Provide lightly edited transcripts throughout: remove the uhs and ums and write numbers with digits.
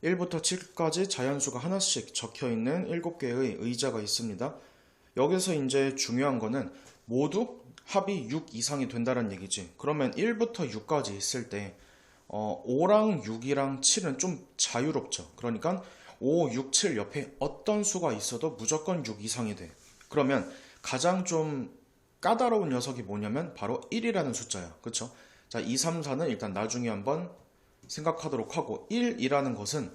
1부터 7까지 자연수가 하나씩 적혀있는 7개의 의자가 있습니다. 여기서 이제 중요한 거는 모두 합이 6 이상이 된다는 얘기지. 그러면 1부터 6까지 있을 때 5랑 6이랑 7은 좀 자유롭죠. 그러니까 5, 6, 7 옆에 어떤 수가 있어도 무조건 6 이상이 돼. 그러면 가장 좀 까다로운 녀석이 뭐냐면 바로 1이라는 숫자야. 그쵸? 자, 2, 3, 4는 일단 나중에 한번 생각하도록 하고 1이라는 것은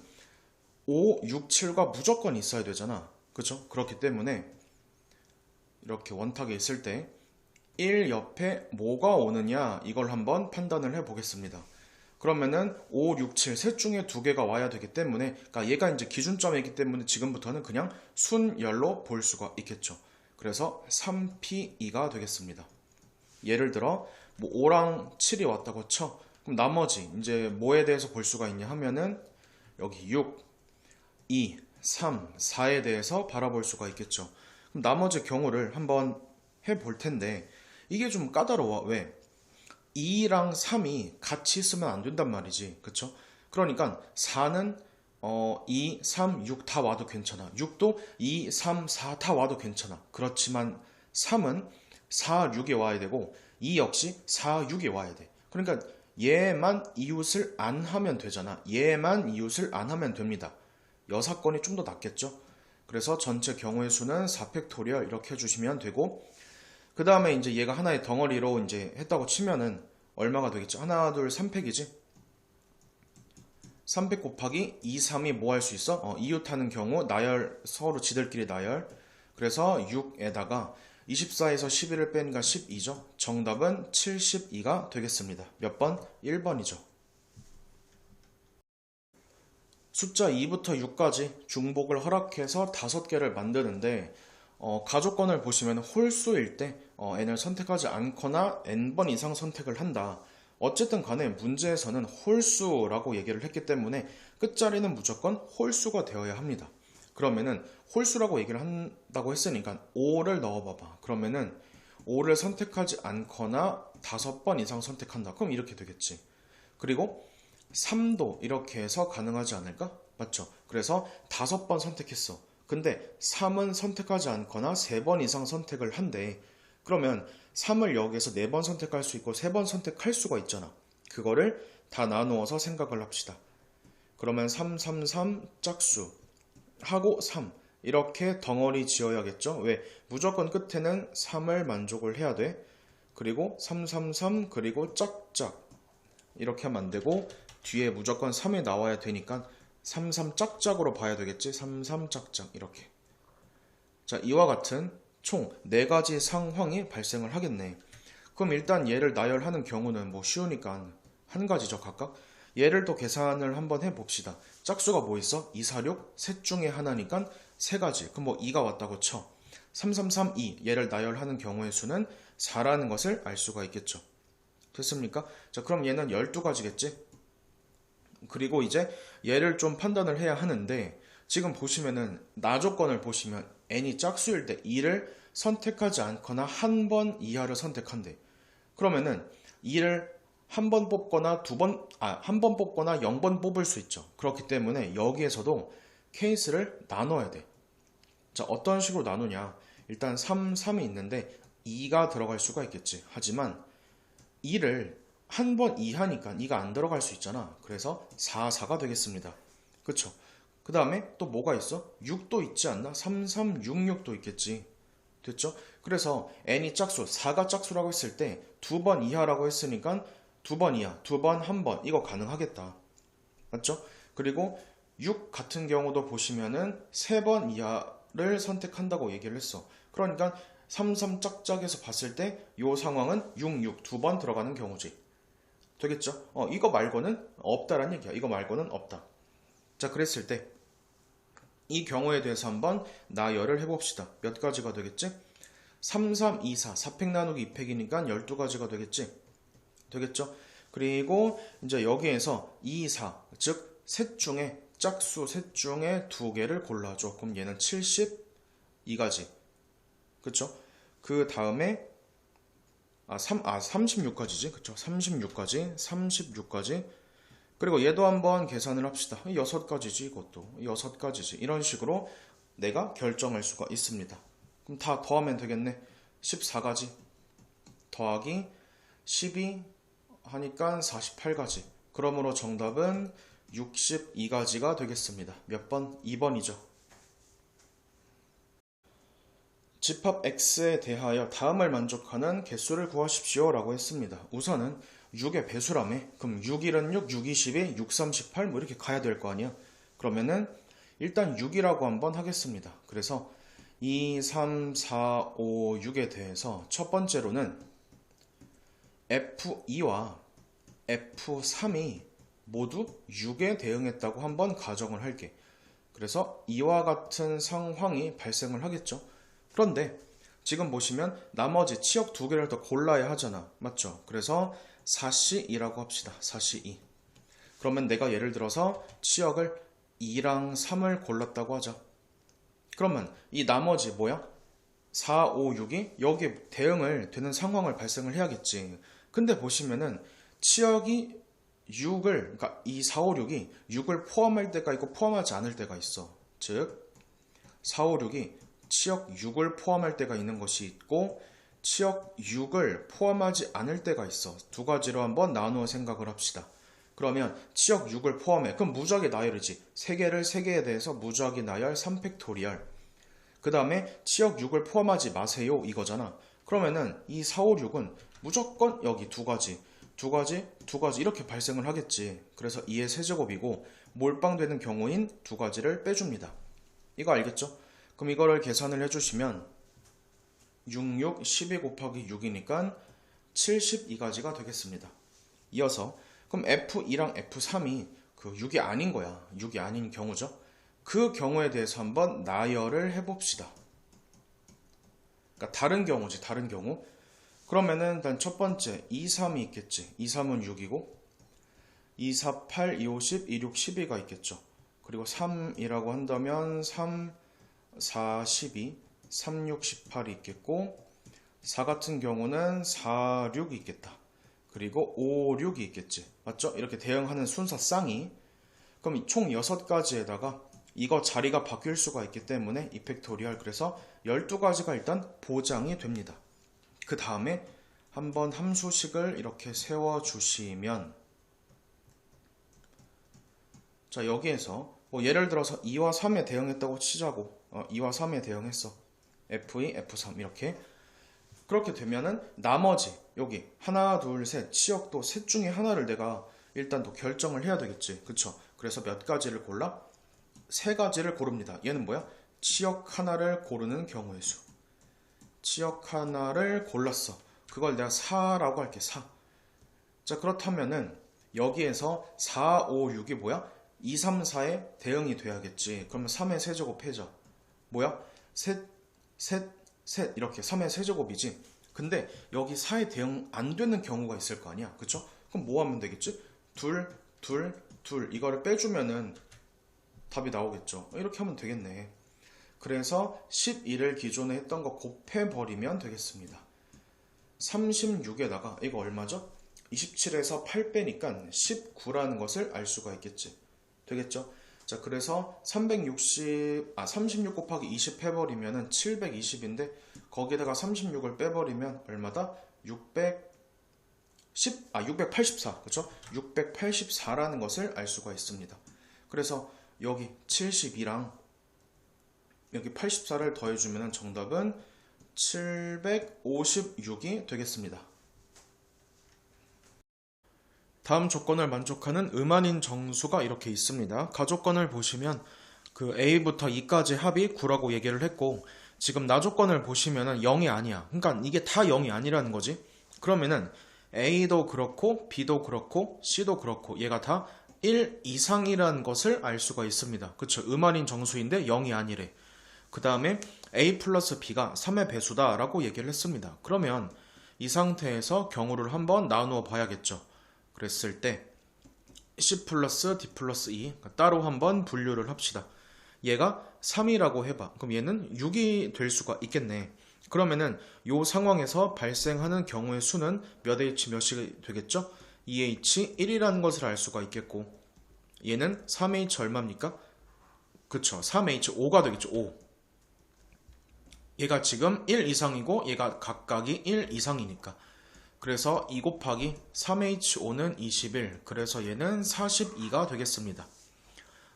5, 6, 7과 무조건 있어야 되잖아. 그쵸? 그렇기 때문에 이렇게 원탁에 있을 때 1 옆에 뭐가 오느냐 이걸 한번 판단을 해 보겠습니다. 그러면은 5, 6, 7 셋 중에 두 개가 와야 되기 때문에 그러니까 얘가 이제 기준점이기 때문에 지금부터는 그냥 순열로 볼 수가 있겠죠. 그래서 3P2가 되겠습니다. 예를 들어 뭐 5랑 7이 왔다고 쳐. 그럼 나머지 이제 뭐에 대해서 볼 수가 있냐 하면은 여기 6, 2, 3, 4에 대해서 바라볼 수가 있겠죠. 그럼 나머지 경우를 한번 해볼 텐데 이게 좀 까다로워. 왜? 2랑 3이 같이 있으면 안 된단 말이지. 그쵸? 그러니까 4는 2, 3, 6 다 와도 괜찮아. 6도 2, 3, 4 다 와도 괜찮아. 그렇지만 3은 4, 6이 와야 되고 2 역시 4, 6이 와야 돼. 그러니까 얘만 이웃을 안 하면 되잖아. 얘만 이웃을 안 하면 됩니다. 여사건이 좀 더 낫겠죠? 그래서 전체 경우의 수는 4팩토리얼 이렇게 해주시면 되고 그 다음에 이제 얘가 하나의 덩어리로 이제 했다고 치면은 얼마가 되겠죠? 하나, 둘, 3팩이지? 3팩 곱하기 2, 3이 뭐 할 수 있어? 이웃하는 경우 나열, 서로 지들끼리 나열. 그래서 6에다가 24에서 11을 빼니까 12죠. 정답은 72가 되겠습니다. 몇 번? 1번이죠. 숫자 2부터 6까지 중복을 허락해서 5개를 만드는데 가족권을 보시면 홀수일 때 n을 선택하지 않거나 n번 이상 선택을 한다. 어쨌든 간에 문제에서는 홀수라고 얘기를 했기 때문에 끝자리는 무조건 홀수가 되어야 합니다. 그러면은 홀수라고 얘기를 한다고 했으니까 5를 넣어봐봐. 그러면은 5를 선택하지 않거나 5번 이상 선택한다. 그럼 이렇게 되겠지. 그리고 3도 이렇게 해서 가능하지 않을까? 맞죠? 그래서 5번 선택했어. 근데 3은 선택하지 않거나 3번 이상 선택을 한대. 그러면 3을 여기에서 4번 선택할 수 있고 3번 선택할 수가 있잖아. 그거를 다 나누어서 생각을 합시다. 그러면 3, 3, 3 짝수 하고 3 이렇게 덩어리 지어야겠죠? 왜? 무조건 끝에는 3을 만족을 해야 돼. 그리고 3, 3, 3 그리고 짝짝 이렇게 하면 안 되고 뒤에 무조건 3이 나와야 되니까 3, 3 짝짝으로 봐야 되겠지? 3, 3 짝짝 이렇게. 자, 이와 같은 총 4가지 상황이 발생을 하겠네. 그럼 일단 얘를 나열하는 경우는 뭐 쉬우니까 한 가지죠, 각각. 얘를 또 계산을 한번 해봅시다. 짝수가 뭐 있어? 2, 4, 6, 셋 중에 하나니까 3가지. 그럼 뭐 2가 왔다고 쳐. 3, 3, 3, 2. 얘를 나열하는 경우의 수는 4라는 것을 알 수가 있겠죠. 됐습니까? 자, 그럼 얘는 12가지겠지? 그리고 이제 얘를 좀 판단을 해야 하는데 지금 보시면은 나 조건을 보시면 n이 짝수일 때 2를 선택하지 않거나 한 번 이하를 선택한대. 그러면은 2를 한 번 뽑거나 한 번 뽑거나 0번 뽑을 수 있죠. 그렇기 때문에 여기에서도 케이스를 나눠야 돼. 자, 어떤 식으로 나누냐? 일단 3, 3이 있는데 2가 들어갈 수가 있겠지. 하지만 2를 한 번 이하니까 2가 안 들어갈 수 있잖아. 그래서 4, 4가 되겠습니다. 그쵸? 그 다음에 또 뭐가 있어? 6도 있지 않나? 3, 3, 6, 6도 있겠지. 됐죠? 그래서 n이 짝수, 4가 짝수라고 했을 때 두 번 이하라고 했으니까 두 번 이하, 두 번, 한 번 이거 가능하겠다. 맞죠? 그리고 6 같은 경우도 보시면은 세 번 이하를 선택한다고 얘기를 했어. 그러니까 3, 3 짝짝에서 봤을 때 이 상황은 6, 6 두 번 들어가는 경우지. 되겠죠? 이거 말고는 없다란 얘기야. 이거 말고는 없다. 자, 그랬을 때 이 경우에 대해서 한번 나열을 해봅시다. 몇 가지가 되겠지? 3, 3, 2, 4, 4팩 나누기 2팩이니까 12가지가 되겠지? 되겠죠? 그리고 이제 여기에서 2, 4, 즉 셋 중에 짝수 셋 중에 두 개를 골라줘. 그럼 얘는 72가지. 그쵸? 그 다음에 36가지지. 그쵸? 36가지, 36가지. 그리고 얘도 한번 계산을 합시다. 6가지지 이것도 6가지지. 이런 식으로 내가 결정할 수가 있습니다. 그럼 다 더하면 되겠네. 14가지 더하기 12 하니까 48가지. 그러므로 정답은 62가지가 되겠습니다. 몇 번? 2번이죠. 집합 x에 대하여 다음을 만족하는 개수를 구하십시오 라고 했습니다. 우선은 6의 배수라며. 그럼 6, 1은 6, 6, 22, 6, 38 뭐 이렇게 가야 될 거 아니야. 그러면은 일단 6이라고 한번 하겠습니다. 그래서 2, 3, 4, 5, 6에 대해서 첫 번째로는 F2와 F3이 모두 6에 대응했다고 한번 가정을 할게. 그래서 이와 같은 상황이 발생을 하겠죠. 그런데 지금 보시면 나머지 치역 두 개를 더 골라야 하잖아. 맞죠? 그래서 4C2라고 합시다. 4C2. 그러면 내가 예를 들어서 치역을 2랑 3을 골랐다고 하자. 그러면 이 나머지 뭐야? 4, 5, 6이 여기에 대응을 되는 상황을 발생을 해야겠지. 근데 보시면은 치역이 6을, 그러니까 이 4, 5, 6이 6을 포함할 때가 있고 포함하지 않을 때가 있어. 즉 4, 5, 6이 치역 6을 포함할 때가 있는 것이 있고 치역 6을 포함하지 않을 때가 있어. 두 가지로 한번 나누어 생각을 합시다. 그러면 치역 6을 포함해. 그럼 무작위 나열이지. 3개에 대해서 무작위 나열 3팩토리얼. 그 다음에 치역 6을 포함하지 마세요 이거잖아. 그러면은 이 4, 5, 6은 무조건 여기 두 가지 이렇게 발생을 하겠지. 그래서 2의 세제곱이고 몰빵되는 경우인 두 가지를 빼줍니다. 이거 알겠죠? 그럼 이거를 계산을 해주시면 6, 6, 12 곱하기 6이니까 72가지가 되겠습니다. 이어서 그럼 F2랑 F3이 그 6이 아닌 거야. 6이 아닌 경우죠. 그 경우에 대해서 한번 나열을 해봅시다. 그러니까 다른 경우지, 다른 경우. 그러면은 일단 첫 번째 2, 3이 있겠지. 2, 3은 6이고 2, 4, 8, 2, 5, 10, 2, 6, 12가 있겠죠. 그리고 3이라고 한다면 3, 4, 12, 3, 6, 18이 있겠고 4 같은 경우는 4, 6이 있겠다. 그리고 5, 6이 있겠지. 맞죠? 이렇게 대응하는 순서쌍이. 그럼 총 6가지에다가 이거 자리가 바뀔 수가 있기 때문에 이팩토리얼. 그래서 12가지가 일단 보장이 됩니다. 그 다음에 한번 함수식을 이렇게 세워주시면 자 여기에서 뭐 예를 들어서 2와 3에 대응했다고 치자고 2와 3에 대응했어. F2, F3 이렇게. 그렇게 되면은 나머지 여기 하나, 둘, 셋 치역도 셋 중에 하나를 내가 일단 또 결정을 해야 되겠지. 그쵸? 그래서 몇 가지를 골라? 3가지를 고릅니다. 얘는 뭐야? 치역 하나를 고르는 경우의 수. 치역 하나를 골랐어. 그걸 내가 4라고 할게. 4. 자 그렇다면은 여기에서 4, 5, 6이 뭐야? 2, 3, 4에 대응이 돼야겠지. 그러면 3의 세제곱 해줘. 뭐야? 셋, 셋, 셋 이렇게 3의 세제곱이지. 근데 여기 4에 대응 안 되는 경우가 있을 거 아니야. 그쵸? 그럼 뭐 하면 되겠지? 둘, 둘, 둘 이거를 빼주면은 답이 나오겠죠. 이렇게 하면 되겠네. 그래서 12를 기존에 했던 거 곱해버리면 되겠습니다. 36에다가 이거 얼마죠? 27에서 8 빼니까 19라는 것을 알 수가 있겠지. 되겠죠? 자, 그래서 36 곱하기 20 해버리면 720인데 거기에다가 36을 빼버리면 얼마다? 684. 그쵸? 684라는 것을 알 수가 있습니다. 그래서 여기 72랑 여기 84를 더해주면 정답은 756이 되겠습니다. 다음 조건을 만족하는 음한인 정수가 이렇게 있습니다. 가조건을 보시면 그 A부터 E까지 합이 9라고 얘기를 했고 지금 나조건을 보시면은 0이 아니야. 그러니까 이게 다 0이 아니라는 거지. 그러면은 A도 그렇고 B도 그렇고 C도 그렇고 얘가 다 1 이상이라는 것을 알 수가 있습니다. 그쵸? 음한인 정수인데 0이 아니래. 그 다음에 A 플러스 B가 3의 배수다 라고 얘기를 했습니다. 그러면 이 상태에서 경우를 한번 나누어 봐야겠죠. 그랬을 때 C 플러스 D 플러스 E 따로 한번 분류를 합시다. 얘가 3이라고 해봐. 그럼 얘는 6이 될 수가 있겠네. 그러면은 이 상황에서 발생하는 경우의 수는 몇 H 몇이 되겠죠? 2H 1이라는 것을 알 수가 있겠고, 얘는 3H 얼마입니까? 그쵸. 3H 5가 되겠죠. 5. 얘가 지금 1 이상이고 얘가 각각이 1 이상이니까. 그래서 2 곱하기 3H5는 21. 그래서 얘는 42가 되겠습니다.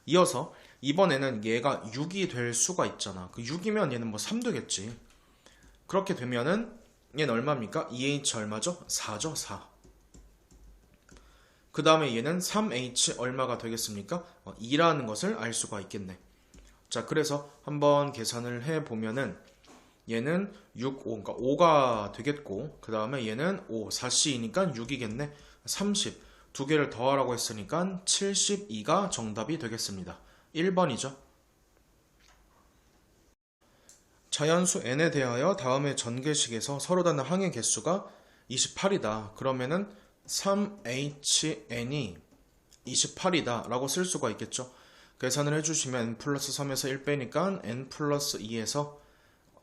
이어서 이번에는 얘가 6이 될 수가 있잖아. 그 6이면 얘는 뭐 3 되겠지. 그렇게 되면은 얘는 얼마입니까? 2H 얼마죠? 4죠. 4. 그 다음에 얘는 3H 얼마가 되겠습니까? 2라는 것을 알 수가 있겠네. 자, 그래서 한번 계산을 해보면은 얘는 6, 5, 그러니까 5가 되겠고, 그 다음에 얘는 5, 4C이니까 6이겠네. 30, 두 개를 더하라고 했으니까 72가 정답이 되겠습니다. 1번이죠. 자연수 n에 대하여 다음의 전개식에서 서로 다른 항의 개수가 28이다. 그러면은 3HN이 28이다 라고 쓸 수가 있겠죠. 계산을 해주시면 n 플러스 3에서 1 빼니까 n 플러스 2에서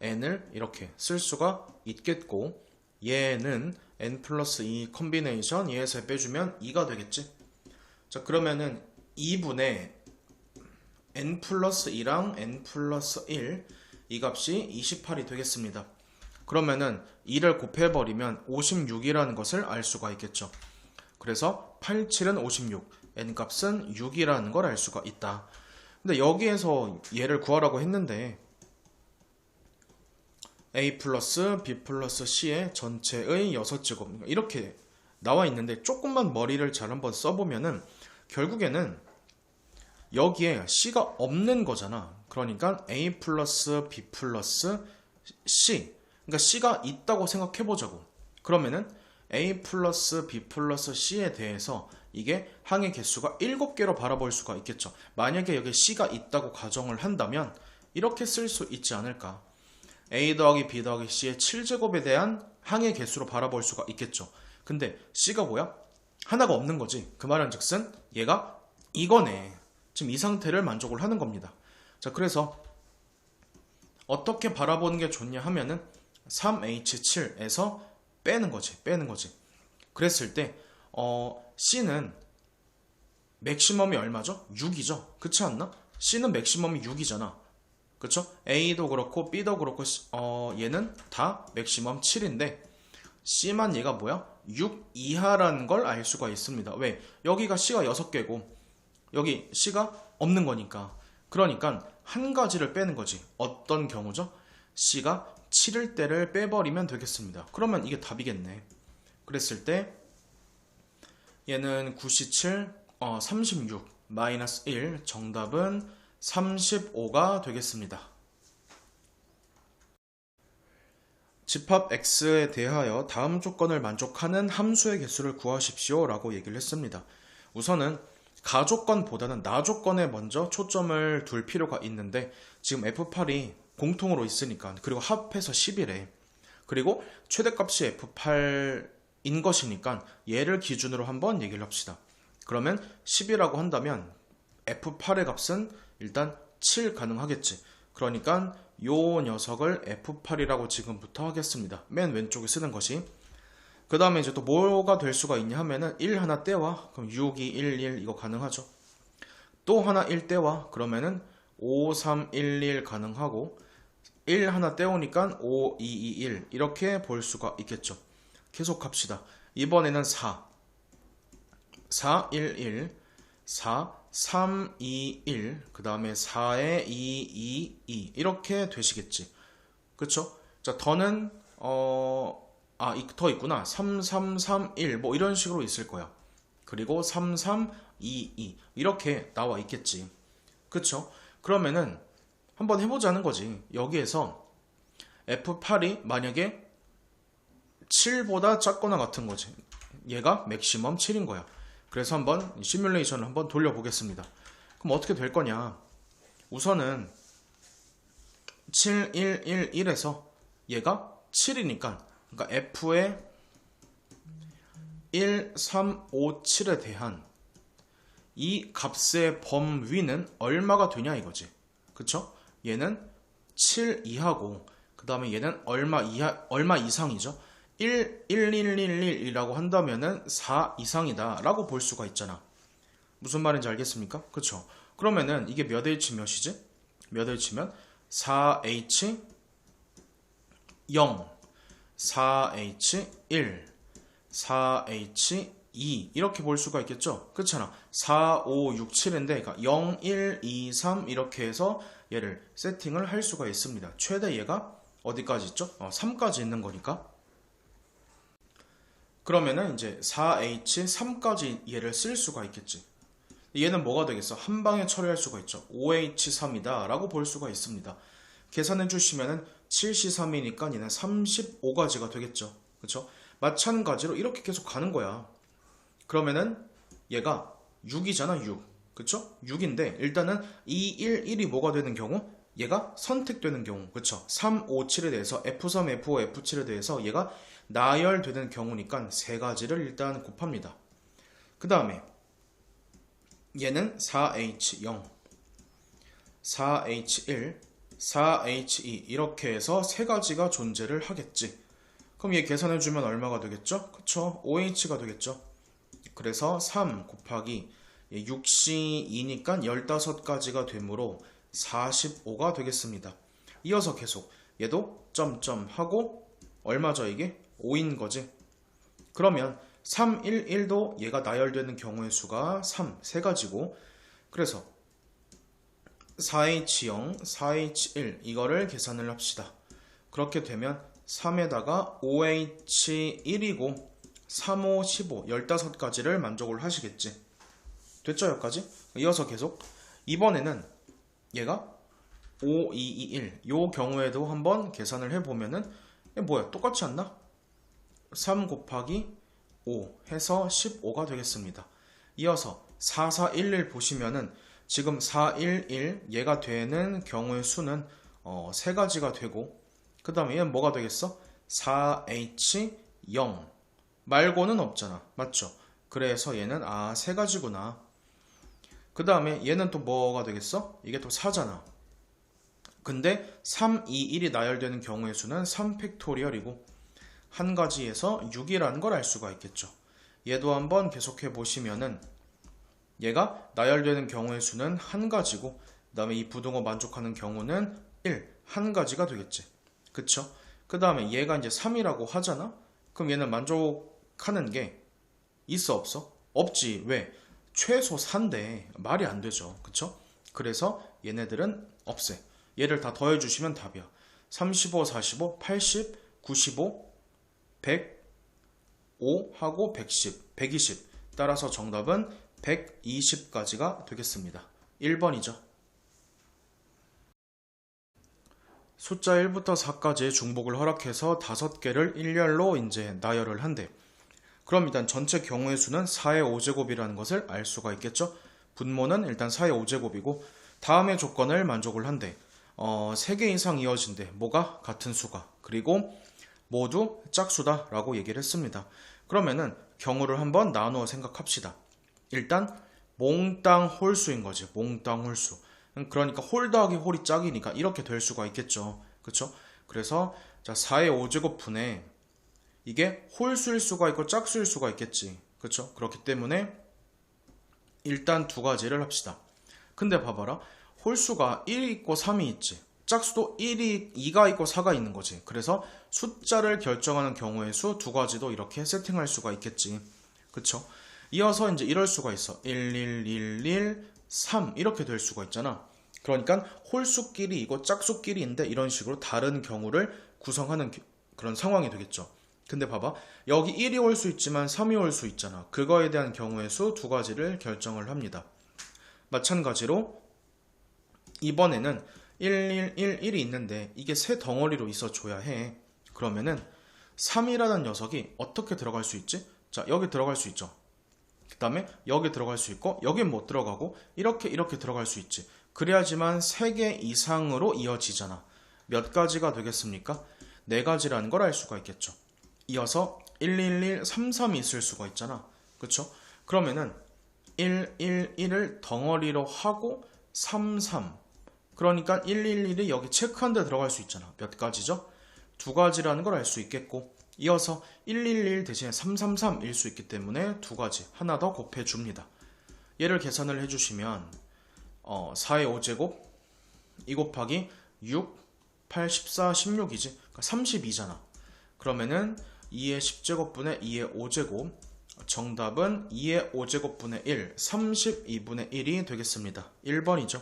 n을 이렇게 쓸 수가 있겠고, 얘는 n 플러스 2 컴비네이션 얘에서 빼주면 2가 되겠지. 자, 그러면은 2분의 n 플러스 2랑 n 플러스 1 이 값이 28이 되겠습니다. 그러면은 2를 곱해버리면 56이라는 것을 알 수가 있겠죠. 그래서 87은 56, n 값은 6이라는 걸 알 수가 있다. 근데 여기에서 얘를 구하라고 했는데 a 플러스 b 플러스 c의 전체의 6제곱 이렇게 나와 있는데, 조금만 머리를 잘 한번 써보면은 결국에는 여기에 c가 없는 거잖아. 그러니까 a 플러스 b 플러스 c, 그러니까 c가 있다고 생각해보자고. 그러면은 a 플러스 b 플러스 c에 대해서 이게 항의 개수가 7개로 바라볼 수가 있겠죠. 만약에 여기 c가 있다고 가정을 한다면 이렇게 쓸 수 있지 않을까. a 더하기 b 더하기 c의 7제곱에 대한 항의 개수로 바라볼 수가 있겠죠. 근데 c가 뭐야? 하나가 없는 거지. 그 말은 즉슨 얘가 이거네. 지금 이 상태를 만족을 하는 겁니다. 자, 그래서 어떻게 바라보는 게 좋냐 하면은 3H7에서 빼는 거지. 그랬을 때 C는 맥시멈이 얼마죠? 6이죠. 그렇지 않나? C는 맥시멈이 6이잖아. 그쵸? A도 그렇고 B도 그렇고 얘는 다 맥시멈 7인데 C만 얘가 뭐야? 6 이하라는 걸 알 수가 있습니다. 왜? 여기가 C가 6개고 여기 C가 없는 거니까. 그러니까 한 가지를 빼는 거지. 어떤 경우죠? C가 7일 때를 빼버리면 되겠습니다. 그러면 이게 답이겠네. 그랬을 때 얘는 9C7 36 마이너스 1 정답은 35가 되겠습니다. 집합 x에 대하여 다음 조건을 만족하는 함수의 개수를 구하십시오 라고 얘기를 했습니다. 우선은 가조건보다는 나조건에 먼저 초점을 둘 필요가 있는데, 지금 F8이 공통으로 있으니까, 그리고 합해서 10이래. 그리고 최대값이 F8인 것이니까 얘를 기준으로 한번 얘기를 합시다. 그러면 10이라고 한다면 F8의 값은 일단 7 가능하겠지. 그러니까 요 녀석을 F8이라고 지금부터 하겠습니다. 맨 왼쪽에 쓰는 것이. 그 다음에 이제 또 뭐가 될 수가 있냐 하면은 1 하나 떼와. 그럼 6, 2, 1, 1 이거 가능하죠. 또 하나 1 떼와. 그러면은 5, 3, 1, 1 가능하고, 1 하나 떼오니까 5, 2, 2, 1 이렇게 볼 수가 있겠죠. 계속 합시다. 이번에는 4, 4, 1, 1, 4, 3, 2, 1, 그 다음에 4에 2, 2, 2 이렇게 되시겠지. 그쵸? 자, 더는 더 있구나. 3, 3, 3, 1 뭐 이런 식으로 있을 거야. 그리고 3, 3, 2, 2 이렇게 나와 있겠지. 그쵸? 그러면은 한번 해보자는 거지. 여기에서 F8이 만약에 7보다 작거나 같은 거지. 얘가 맥시멈 7인 거야. 그래서 한번 시뮬레이션을 한번 돌려보겠습니다. 그럼 어떻게 될 거냐? 우선은 7, 1, 1, 1에서 얘가 7이니까, 그러니까 F의 1, 3, 5, 7에 대한 이 값의 범위는 얼마가 되냐 이거지. 그쵸? 얘는 7 이하고, 그 다음에 얘는 얼마 이상이죠? 11111이라고 한다면은 4 이상이다 라고 볼 수가 있잖아. 무슨 말인지 알겠습니까? 그쵸? 그러면은 이게 몇 H 몇이지? 몇 H면 4H 0, 4H1, 4H2 이렇게 볼 수가 있겠죠? 그렇잖아. 4, 5, 6, 7인데 그러니까 0, 1, 2, 3 이렇게 해서 얘를 세팅을 할 수가 있습니다. 최대 얘가 어디까지 있죠? 3까지 있는 거니까. 그러면은 이제 4H3까지 얘를 쓸 수가 있겠지. 얘는 뭐가 되겠어? 한 방에 처리할 수가 있죠. 5H3이다 라고 볼 수가 있습니다. 계산해 주시면은 7C3이니까 얘는 35가지가 되겠죠. 그쵸? 마찬가지로 이렇게 계속 가는 거야. 그러면은 얘가 6이잖아, 6. 그쵸? 6인데 일단은 2, 1, 1이 뭐가 되는 경우? 얘가 선택되는 경우. 그쵸? 3, 5, 7에 대해서 F3, F5, F7에 대해서 얘가 나열되는 경우니까 세 가지를 일단 곱합니다. 그 다음에 얘는 4H0, 4H1, 4H2 이렇게 해서 세 가지가 존재를 하겠지. 그럼 얘 계산해주면 얼마가 되겠죠? 그쵸? 5H가 되겠죠. 그래서 3 곱하기 6C2니까 15가지가 되므로 45가 되겠습니다. 이어서 계속 얘도 점점 하고 얼마죠 이게? 5인 거지. 그러면 311도 얘가 나열되는 경우의 수가 3, 세 가지고 그래서 4H0, 4H1 이거를 계산을 합시다. 그렇게 되면 3에다가 5H1이고 3, 5, 15, 15가지를 만족을 하시겠지. 됐죠 여기까지? 이어서 계속 이번에는 얘가 5, 2, 2, 1 요 경우에도 한번 계산을 해보면은 뭐야 똑같지 않나? 3 곱하기 5 해서 15가 되겠습니다. 이어서 4, 4, 1, 1 보시면은 지금 4, 1, 1 얘가 되는 경우의 수는 세 가지가 되고 그 다음에 얘는 뭐가 되겠어? 4H0 말고는 없잖아. 맞죠? 그래서 얘는 세 가지구나. 그 다음에 얘는 또 뭐가 되겠어? 이게 또 4잖아. 근데 3, 2, 1이 나열되는 경우의 수는 3팩토리얼이고 한 가지에서 6이라는 걸 알 수가 있겠죠. 얘도 한번 계속해 보시면은 얘가 나열되는 경우의 수는 한 가지고 그 다음에 이 부등호 만족하는 경우는 1, 한 가지가 되겠지. 그쵸? 그 다음에 얘가 이제 3이라고 하잖아? 그럼 얘는 만족하는 게 있어 없어? 없지. 왜? 최소 4인데 말이 안 되죠. 그쵸? 그래서 얘네들은 없애. 얘를 다 더해주시면 답이야. 35, 45, 80, 95, 105 하고 110, 120 따라서 정답은 120까지가 되겠습니다. 1번이죠. 숫자 1부터 4까지 중복을 허락해서 5개를 일렬로 이제 나열을 한대. 그럼 일단 전체 경우의 수는 4의 5제곱이라는 것을 알 수가 있겠죠. 분모는 일단 4의 5제곱이고 다음의 조건을 만족을 한대. 3개 이상 이어진대. 뭐가? 같은 수가. 그리고 모두 짝수다 라고 얘기를 했습니다. 그러면은 경우를 한번 나누어 생각합시다. 일단 몽땅 홀수인 거지. 몽땅 홀수. 그러니까 홀 더하기 홀이 짝이니까 이렇게 될 수가 있겠죠. 그쵸? 그래서 자 4의 5제곱 분에 이게 홀수일 수가 있고 짝수일 수가 있겠지. 그쵸? 그렇기 때문에 일단 두 가지를 합시다. 근데 봐봐라. 홀수가 1이 있고 3이 있지. 짝수도 2가 있고 4가 있는 거지. 그래서 숫자를 결정하는 경우의 수 두 가지도 이렇게 세팅할 수가 있겠지. 그쵸? 이어서 이제 이럴 수가 있어. 1, 1, 1, 1, 3 이렇게 될 수가 있잖아. 그러니까 홀수끼리이고 짝수끼리인데 이런 식으로 다른 경우를 구성하는 그런 상황이 되겠죠. 근데 봐봐. 여기 1이 올 수 있지만 3이 올 수 있잖아. 그거에 대한 경우의 수 두 가지를 결정을 합니다. 마찬가지로 이번에는 1, 1, 1, 1이 있는데 이게 세 덩어리로 있어줘야 해. 그러면은 3이라는 녀석이 어떻게 들어갈 수 있지? 자, 여기 들어갈 수 있죠. 그 다음에 여기 들어갈 수 있고 여긴 못 들어가고 이렇게 들어갈 수 있지. 그래야지만 3개 이상으로 이어지잖아. 몇 가지가 되겠습니까? 4가지라는 걸 알 수가 있겠죠. 이어서 1, 1, 1, 3, 3이 있을 수가 있잖아. 그쵸? 그러면은 1, 1, 1을 덩어리로 하고 3, 3 그러니까 1, 1, 1이 여기 체크한 데 들어갈 수 있잖아. 몇 가지죠? 2가지라는 걸 알 수 있겠고 이어서 111 대신에 333일 수 있기 때문에 두 가지 하나 더 곱해 줍니다. 얘를 계산을 해주시면 4의 5제곱 2 곱하기 6, 8, 14, 16이지. 그러니까 32잖아. 그러면은 2의 10제곱분의 2의 5제곱 정답은 2의 5제곱분의 1, 32분의 1이 되겠습니다. 1번이죠.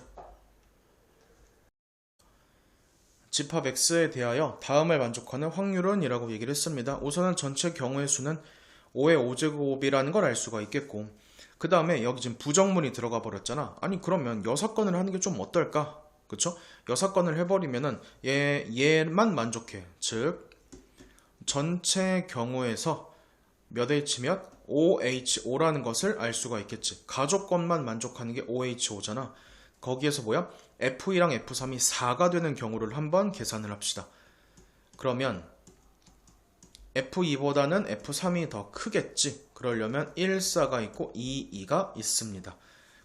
집합 X에 대하여 다음을 만족하는 확률은 이라고 얘기를 했습니다. 우선은 전체 경우의 수는 5의 5제곱이라는 걸 알 수가 있겠고, 그 다음에 여기 지금 부정문이 들어가 버렸잖아. 아니 그러면 6건을 하는 게 좀 어떨까? 그쵸? 6건을 해버리면은 얘만 만족해. 즉 전체 경우에서 몇 H 몇? 5H5라는 것을 알 수가 있겠지. 가족건만 만족하는 게 5H5잖아. 거기에서 뭐야? F2랑 F3이 4가 되는 경우를 한번 계산을 합시다. 그러면 F2보다는 F3이 더 크겠지. 그러려면 1,4가 있고 2,2가 있습니다.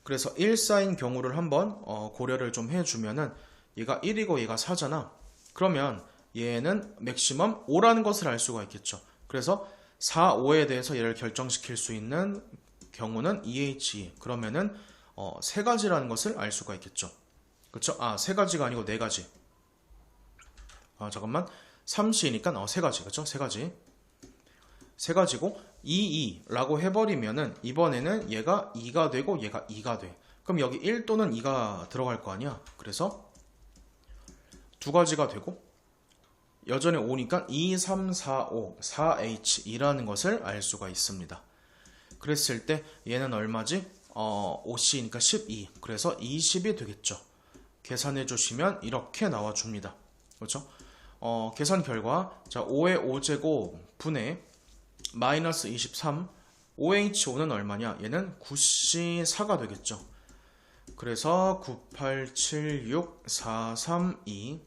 그래서 1,4인 경우를 한번 고려를 좀 해주면은 얘가 1이고 얘가 4잖아. 그러면 얘는 맥시멈 5라는 것을 알 수가 있겠죠. 그래서 4, 5에 대해서 얘를 결정시킬 수 있는 경우는 2H2. 그러면은 세 가지라는 것을 알 수가 있겠죠. 그쵸? 세 가지가 아니고 네 가지. 잠깐만. 3C니까 세 가지. 그쵸? 세 가지. 세 가지고 2, 2라고 해버리면은 이번에는 얘가 2가 되고 얘가 2가 돼. 그럼 여기 1 또는 2가 들어갈 거 아니야. 그래서 두 가지가 되고 여전히 5니까 2, 3, 4, 5, 4H2라는 것을 알 수가 있습니다. 그랬을 때 얘는 얼마지? 5C니까 12. 그래서 20이 되겠죠. 계산해 주시면 이렇게 나와 줍니다. 그렇죠? 계산 결과 자 5의 5제곱 분의 마이너스 23 5H5는 얼마냐? 얘는 9C4가 되겠죠. 그래서 9876432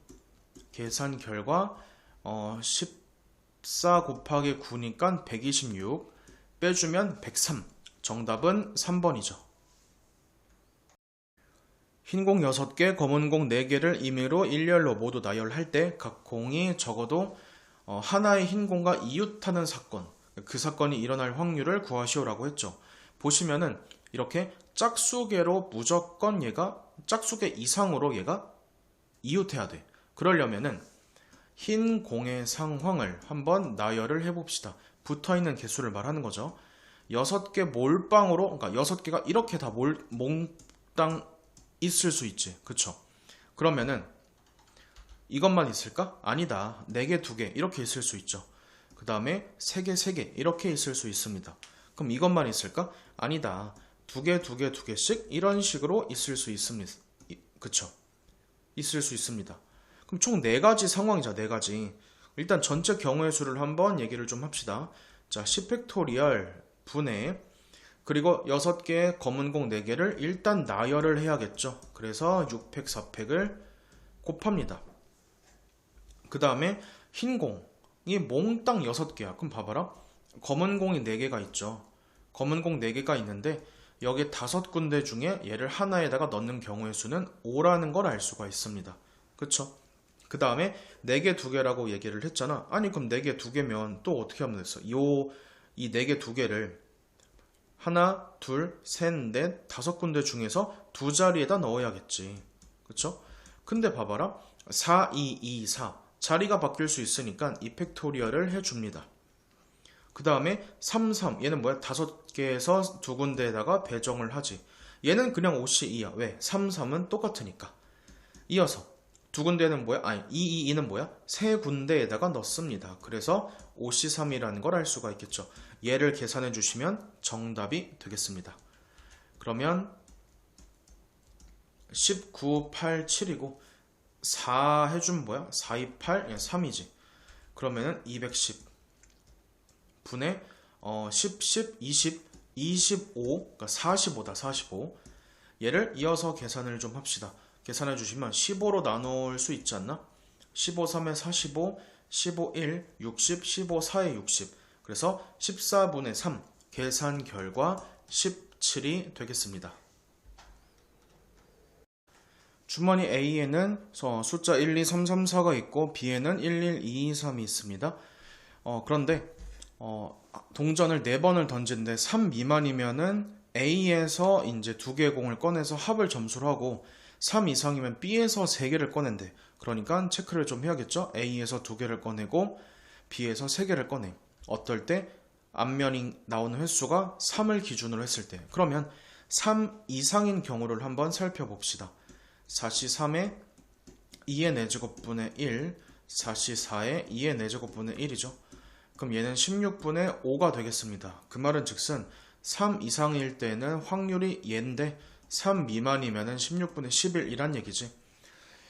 계산 결과 14 곱하기 9니까 126 빼주면 103 정답은 3번이죠. 흰 공 6개, 검은 공 4개를 임의로 일렬로 모두 나열할 때 각 공이 적어도 하나의 흰 공과 이웃하는 사건, 그 사건이 일어날 확률을 구하시오라고 했죠. 보시면은 이렇게 짝수계로 무조건 얘가 짝수계 이상으로 얘가 이웃해야 돼. 그러려면은 흰 공의 상황을 한번 나열을 해봅시다. 붙어있는 개수를 말하는 거죠. 6개 몰빵으로, 그러니까 6개가 이렇게 다 몽땅 있을 수 있지. 그쵸? 그러면은 이것만 있을까? 아니다. 4개, 2개 이렇게 있을 수 있죠. 그 다음에 3개, 3개 이렇게 있을 수 있습니다. 그럼 이것만 있을까? 아니다. 2개, 2개, 2개씩 이런 식으로 있을 수 있습니다. 그쵸? 있을 수 있습니다. 그럼 총 4가지 상황이죠. 4가지. 일단 전체 경우의 수를 한번 얘기를 좀 합시다. 자, 10팩토리얼 분의 그리고 6개의 검은 공 4개를 일단 나열을 해야겠죠. 그래서 6팩, 4팩을 곱합니다. 그 다음에 흰 공이 몽땅 6개야. 그럼 봐봐라. 검은 공이 4개가 있죠. 검은 공 4개가 있는데 여기 5군데 중에 얘를 하나에다가 넣는 경우의 수는 5라는 걸 알 수가 있습니다. 그쵸? 그 다음에 4개 2개라고 얘기를 했잖아. 아니 그럼 4개 2개면 또 어떻게 하면 됐어? 이 4개 2개를 하나, 둘, 셋, 넷, 5군데 중에서 두 자리에다 넣어야겠지. 그쵸? 근데 봐봐라. 4, 2, 2, 4. 자리가 바뀔 수 있으니까 이 팩토리얼을 해줍니다. 그 다음에 3, 3. 얘는 뭐야? 5개에서 2군데에다가 배정을 하지. 얘는 그냥 5C2야. 왜? 3, 3은 똑같으니까. 이어서 2군데는 뭐야? 아니, 2, 2, 2는 뭐야? 3군데에다가 넣습니다. 그래서 5C3이라는 걸 알 수가 있겠죠. 얘를 계산해 주시면 정답이 되겠습니다. 그러면 19, 8, 7이고 4 해주면 뭐야? 4, 2, 8, 3이지. 그러면은 210 분의 10, 10, 20, 25, 그러니까 45다. 45. 얘를 이어서 계산을 좀 합시다. 계산해 주시면 15로 나눌 수 있지 않나? 15, 3에 45, 15, 1, 60, 15, 4에 60. 그래서 14분의 3 계산 결과 17이 되겠습니다. 주머니 A에는 숫자 1, 2, 3, 3, 4가 있고 B에는 1, 1, 2, 2, 3이 있습니다. 그런데 동전을 4번을 던지는데 3 미만이면은 A에서 이제 2개의 공을 꺼내서 합을 점수를 하고 3 이상이면 B에서 3개를 꺼낸대. 그러니까 체크를 좀 해야겠죠? A에서 2개를 꺼내고 B에서 3개를 꺼내. 어떨 때? 앞면이 나오는 횟수가 3을 기준으로 했을 때. 그러면 3 이상인 경우를 한번 살펴봅시다. 4C3에 2의 4제곱분의 1, 4C4에 2의 4제곱분의 1이죠. 그럼 얘는 16분의 5가 되겠습니다. 그 말은 즉슨 3 이상일 때는 확률이 얘인데 3 미만이면 16분의 11이란 얘기지.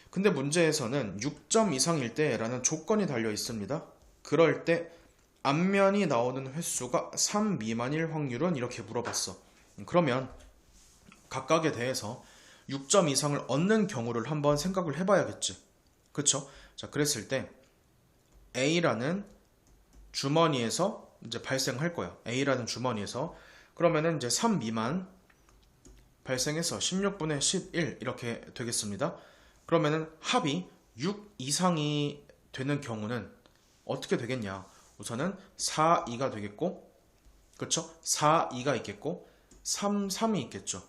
근데 문제에서는 6점 이상일 때라는 조건이 달려 있습니다. 그럴 때 앞면이 나오는 횟수가 3 미만일 확률은 이렇게 물어봤어. 그러면 각각에 대해서 6점 이상을 얻는 경우를 한번 생각을 해봐야겠지. 그쵸? 자, 그랬을 때 A라는 주머니에서 이제 발생할 거야. A라는 주머니에서. 그러면은 이제 3 미만 발생해서 16분의 11 이렇게 되겠습니다. 그러면은 합이 6 이상이 되는 경우는 어떻게 되겠냐? 우선은 4, 2가 되겠고, 그쵸? 4, 2가 있겠고, 3, 3이 있겠죠.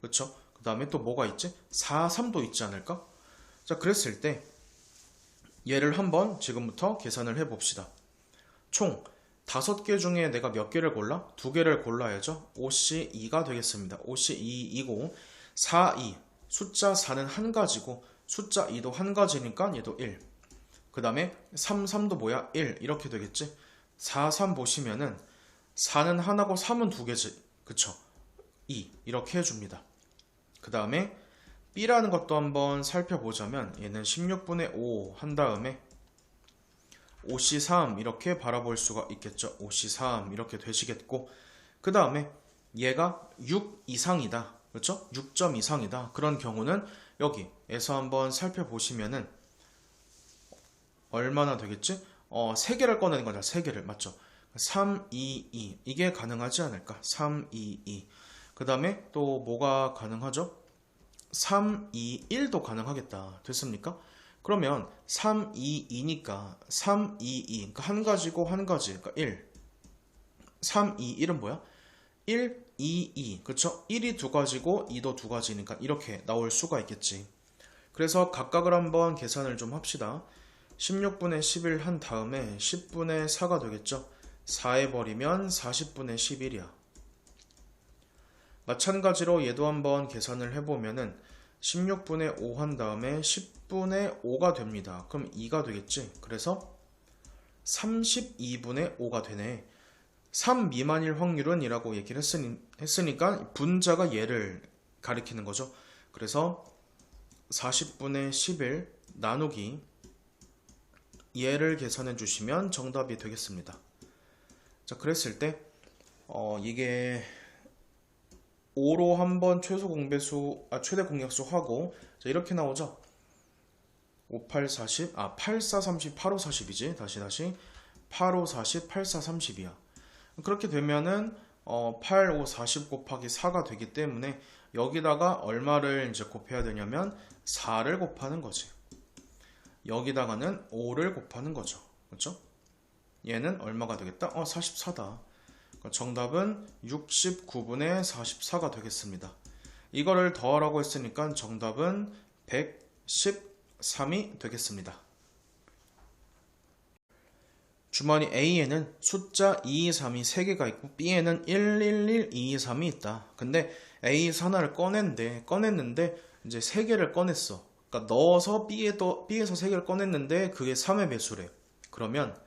그쵸? 그 다음에 또 뭐가 있지? 4, 3도 있지 않을까? 자, 그랬을 때 얘를 한번 지금부터 계산을 해봅시다. 총 5개 중에 내가 몇 개를 골라? 2개를 골라야죠. 5C2가 되겠습니다. 5C2이고 4, 2 숫자 4는 한 가지고 숫자 2도 한 가지니까 얘도 1. 그 다음에 3, 3도 뭐야? 1 이렇게 되겠지. 4, 3 보시면은 4는 하나고 3은 2개지. 그쵸? 2 이렇게 해줍니다. 그 다음에 B라는 것도 한번 살펴보자면 얘는 16분의 5 한 다음에 5C3 이렇게 바라볼 수가 있겠죠. 5C3 이렇게 되시겠고, 그 다음에 얘가 6 이상이다. 그렇죠? 6점 이상이다. 그런 경우는 여기에서 한번 살펴보시면은 얼마나 되겠지? 3개를 꺼내는 거다. 3개를. 맞죠? 3, 2, 2 이게 가능하지 않을까? 3, 2, 2 그 다음에 또 뭐가 가능하죠? 3, 2, 1도 가능하겠다. 됐습니까? 그러면 3, 2, 2니까 3, 2, 2 그러니까 한 가지고 한 가지 그러니까 1 3, 2, 1은 뭐야? 1, 2, 2 그쵸? 1이 두 가지고 2도 두 가지니까 이렇게 나올 수가 있겠지. 그래서 각각을 한번 계산을 좀 합시다. 16분의 11 한 다음에 10분의 4가 되겠죠? 4에 버리면 40분의 11이야. 마찬가지로 얘도 한번 계산을 해보면은 16분의 5 한 다음에 10분의 5가 됩니다. 그럼 2가 되겠지? 그래서 32분의 5가 되네. 3 미만일 확률은 이라고 얘기를 했으니까 분자가 얘를 가리키는 거죠. 그래서 40분의 11 나누기 얘를 계산해 주시면 정답이 되겠습니다. 자, 그랬을 때 이게 5로 한번 최대 공약수 하고 자, 이렇게 나오죠. 5, 8, 40 8, 4, 30, 8, 5, 40이지. 다시 8, 5, 40, 8, 4, 30이야. 그렇게 되면은 8, 5, 40 곱하기 4가 되기 때문에 여기다가 얼마를 이제 곱해야 되냐면 4를 곱하는 거지. 여기다가는 5를 곱하는 거죠. 그렇죠? 얘는 얼마가 되겠다? 44다. 정답은 69분의 44가 되겠습니다. 이거를 더하라고 했으니까 정답은 113이 되겠습니다. 주머니 A에는 숫자 2, 2, 3이 3개가 있고 B에는 1, 1, 1, 2, 2, 3이 있다. 근데 A에서 하나를 꺼냈는데 이제 3개를 꺼냈어. 그러니까 넣어서 B에서 3개를 꺼냈는데 그게 3의 배수래. 그러면